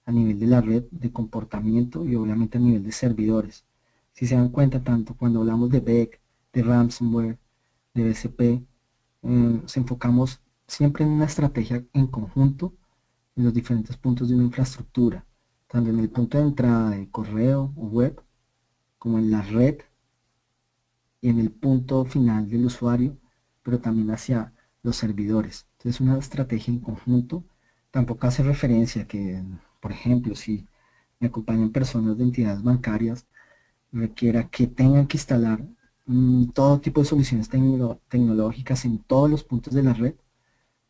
a nivel de la red de comportamiento y obviamente a nivel de servidores. Si se dan cuenta, tanto cuando hablamos de BEC, de ransomware, de BCP, nos enfocamos siempre en una estrategia en conjunto en los diferentes puntos de una infraestructura, tanto en el punto de entrada de correo o web, como en la red y en el punto final del usuario, pero también hacia los servidores. Entonces una estrategia en conjunto tampoco hace referencia que, por ejemplo, si me acompañan personas de entidades bancarias, requiera que tengan que instalar todo tipo de soluciones tecnológicas en todos los puntos de la red.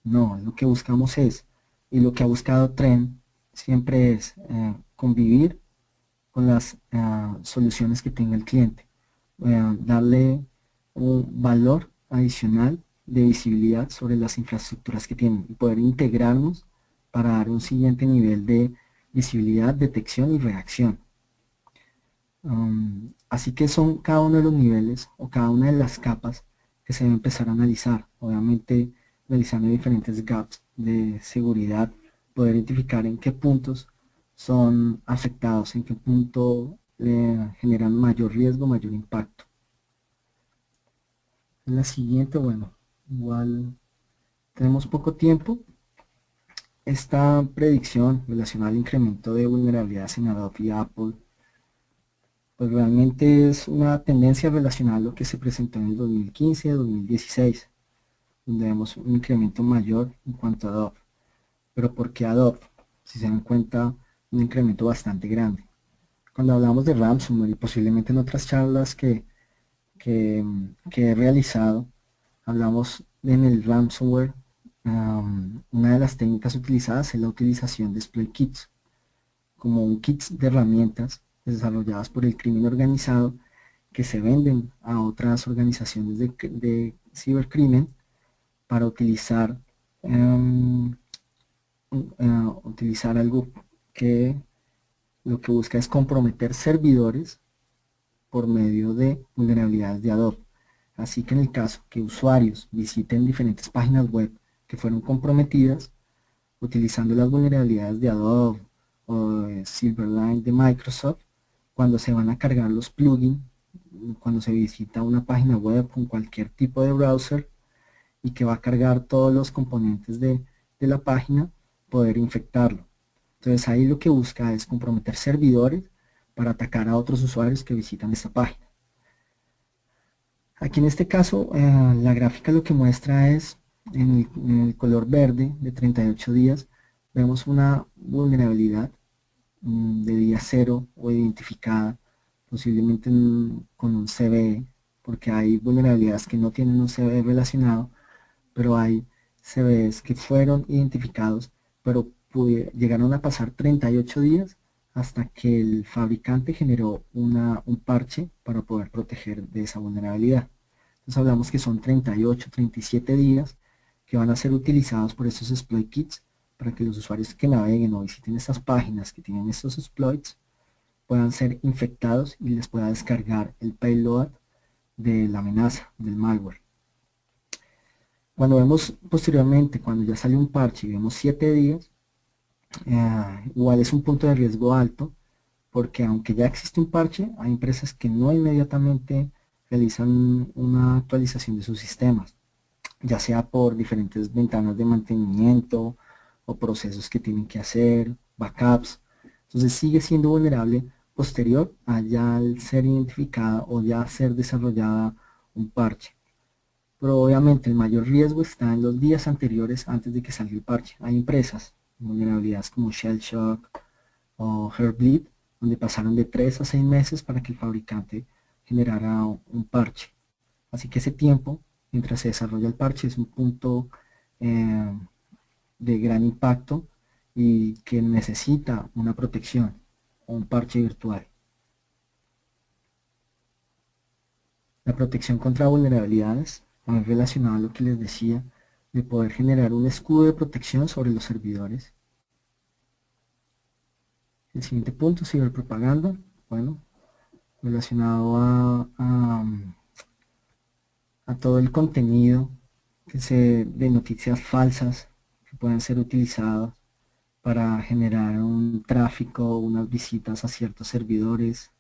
No, lo que buscamos es, y lo que ha buscado Trend siempre es convivir con las soluciones que tenga el cliente, darle un valor adicional de visibilidad sobre las infraestructuras que tienen y poder integrarnos para dar un siguiente nivel de visibilidad, detección y reacción. Así que son cada uno de los niveles o cada una de las capas que se debe empezar a analizar, obviamente realizando diferentes gaps de seguridad, poder identificar en qué puntos son afectados, en qué punto le generan mayor riesgo, mayor impacto. En la siguiente, bueno, igual tenemos poco tiempo. Esta predicción relacionada al incremento de vulnerabilidades en Adobe y Apple, pues realmente es una tendencia relacionada a lo que se presentó en el 2015-2016, donde vemos un incremento mayor en cuanto a Adobe. Pero ¿por qué Adobe? Si se dan cuenta, un incremento bastante grande. Cuando hablamos de ransomware y posiblemente en otras charlas que he realizado, hablamos en el ransomware, una de las técnicas utilizadas es la utilización de exploit kits, como un kit de herramientas desarrolladas por el crimen organizado que se venden a otras organizaciones de cibercrimen para utilizar algo que lo que busca es comprometer servidores por medio de vulnerabilidades de Adobe. Así que en el caso que usuarios visiten diferentes páginas web que fueron comprometidas utilizando las vulnerabilidades de Adobe o Silverline de Microsoft, cuando se van a cargar los plugins, cuando se visita una página web con cualquier tipo de browser y que va a cargar todos los componentes de la página, poder infectarlo. Entonces ahí lo que busca es comprometer servidores para atacar a otros usuarios que visitan esta página. Aquí en este caso, la gráfica lo que muestra es, en el color verde de 38 días, vemos una vulnerabilidad de día cero o identificada, posiblemente con un CVE, porque hay vulnerabilidades que no tienen un CVE relacionado, pero hay CVEs que fueron identificados, pero llegaron a pasar 38 días hasta que el fabricante generó un parche para poder proteger de esa vulnerabilidad. Entonces hablamos que son 38, 37 días que van a ser utilizados por estos exploit kits para que los usuarios que naveguen o visiten estas páginas que tienen estos exploits puedan ser infectados y les pueda descargar el payload de la amenaza, del malware. Cuando vemos posteriormente, cuando ya sale un parche y vemos 7 días, igual es un punto de riesgo alto, porque aunque ya existe un parche, hay empresas que no inmediatamente realizan una actualización de sus sistemas, ya sea por diferentes ventanas de mantenimiento o procesos que tienen que hacer, backups. Entonces sigue siendo vulnerable posterior a ya al ser identificada o ya ser desarrollada un parche. Pero obviamente el mayor riesgo está en los días anteriores antes de que salga el parche. Hay empresas, vulnerabilidades como Shellshock o Heartbleed, donde pasaron de 3 a 6 meses para que el fabricante generara un parche. Así que ese tiempo, mientras se desarrolla el parche, es un punto de gran impacto y que necesita una protección o un parche virtual. La protección contra vulnerabilidades es relacionada a lo que les decía, de poder generar un escudo de protección sobre los servidores. El siguiente punto, ciberpropaganda, bueno, relacionado a todo el contenido de noticias falsas que pueden ser utilizadas para generar un tráfico, unas visitas a ciertos servidores.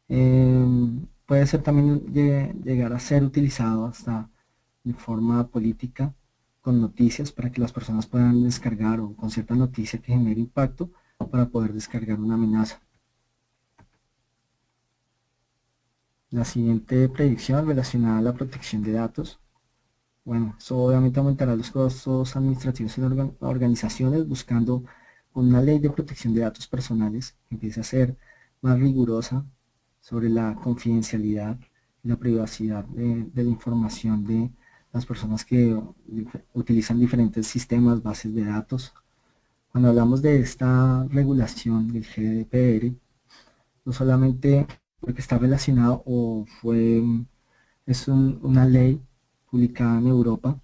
Puede ser también llegar a ser utilizado hasta de forma política con noticias para que las personas puedan descargar o con cierta noticia que genere impacto para poder descargar una amenaza. La siguiente predicción relacionada a la protección de datos. Bueno, eso obviamente aumentará los costos administrativos en organizaciones buscando una ley de protección de datos personales que empiece a ser más rigurosa sobre la confidencialidad y la privacidad de la información de las personas que utilizan diferentes sistemas, bases de datos. Cuando hablamos de esta regulación del GDPR, no solamente porque está relacionado o es una ley publicada en Europa,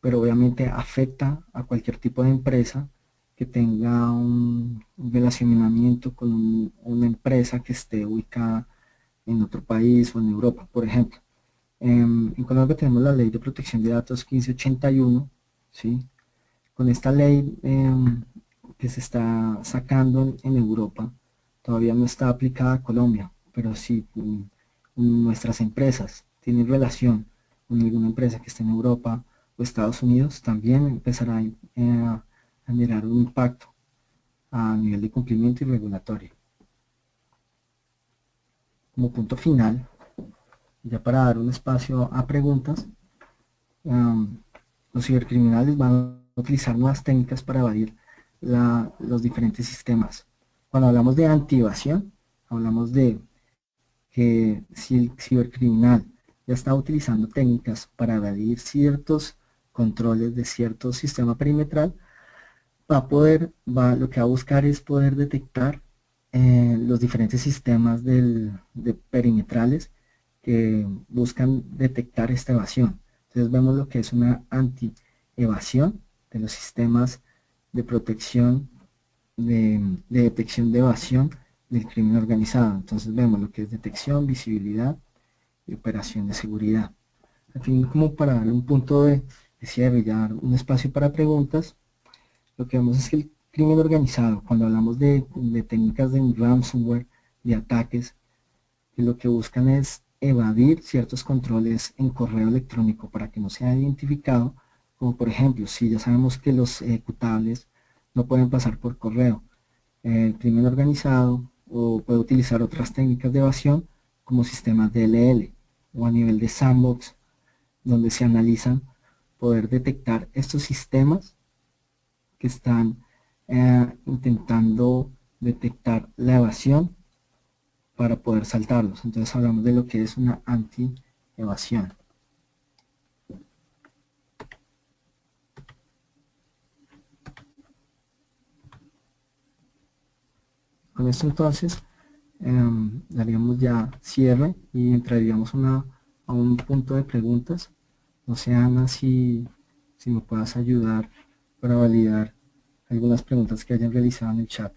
pero obviamente afecta a cualquier tipo de empresa que tenga un relacionamiento con una empresa que esté ubicada en otro país o en Europa, por ejemplo. En Colombia tenemos la Ley de Protección de Datos 1581, ¿sí? Con esta ley que se está sacando en Europa, todavía no está aplicada a Colombia, pero si nuestras empresas tienen relación con alguna empresa que esté en Europa o Estados Unidos, también empezará a generar un impacto a nivel de cumplimiento y regulatorio. Como punto final, ya para dar un espacio a preguntas, los cibercriminales van a utilizar nuevas técnicas para evadir los diferentes sistemas. Cuando hablamos de anti-evasión, hablamos de que si el cibercriminal ya está utilizando técnicas para evadir ciertos controles de cierto sistema perimetral, lo que va a buscar es poder detectar los diferentes sistemas de perimetrales que buscan detectar esta evasión. Entonces vemos lo que es una anti-evasión de los sistemas de protección, de detección de evasión del crimen organizado. Entonces vemos lo que es detección, visibilidad y operación de seguridad. Al fin, como para darle un punto de cierre y dar un espacio para preguntas, lo que vemos es que el crimen organizado, cuando hablamos de técnicas de ransomware, de ataques, que lo que buscan es evadir ciertos controles en correo electrónico para que no sea identificado, como por ejemplo, si ya sabemos que los ejecutables no pueden pasar por correo, el crimen organizado o puede utilizar otras técnicas de evasión como sistemas DLL o a nivel de sandbox, donde se analizan poder detectar estos sistemas que están intentando detectar la evasión para poder saltarlos. Entonces hablamos de lo que es una anti-evasión. Con esto entonces daríamos ya cierre y entraríamos a un punto de preguntas. No sé, Ana, si me puedas ayudar para validar algunas preguntas que hayan realizado en el chat.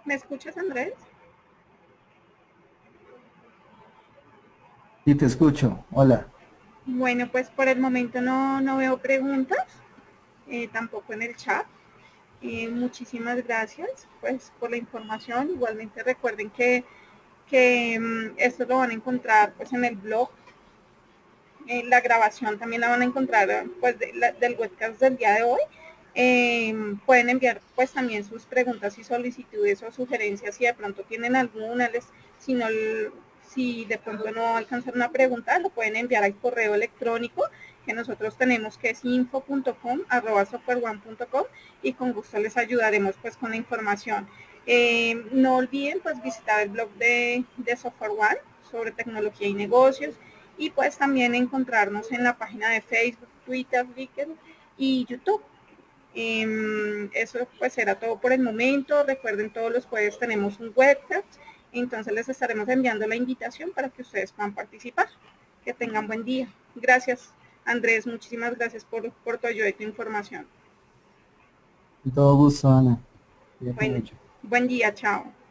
¿Me escuchas, Andrés? Sí, te escucho. Hola. Bueno, pues por el momento no veo preguntas, tampoco en el chat. Muchísimas gracias pues por la información. Igualmente recuerden que esto lo van a encontrar pues en el blog. La grabación también la van a encontrar pues del webcast del día de hoy. Pueden enviar pues también sus preguntas y solicitudes o sugerencias si de pronto tienen alguna, si no, si de pronto no alcanzan una pregunta, lo pueden enviar al correo electrónico que nosotros tenemos, que es info.com@softwareone.com, y con gusto les ayudaremos pues con la información. No olviden pues visitar el blog de Software One sobre tecnología y negocios, y pues también encontrarnos en la página de Facebook, Twitter, LinkedIn y YouTube. Eso pues será todo por el momento. Recuerden, todos los jueves tenemos un webcast, entonces les estaremos enviando la invitación para que ustedes puedan participar. Que tengan buen día. Gracias, Andrés, muchísimas gracias por tu ayuda y tu información. Con todo gusto, Ana. Cuídate Bueno, mucho. buen día, chao.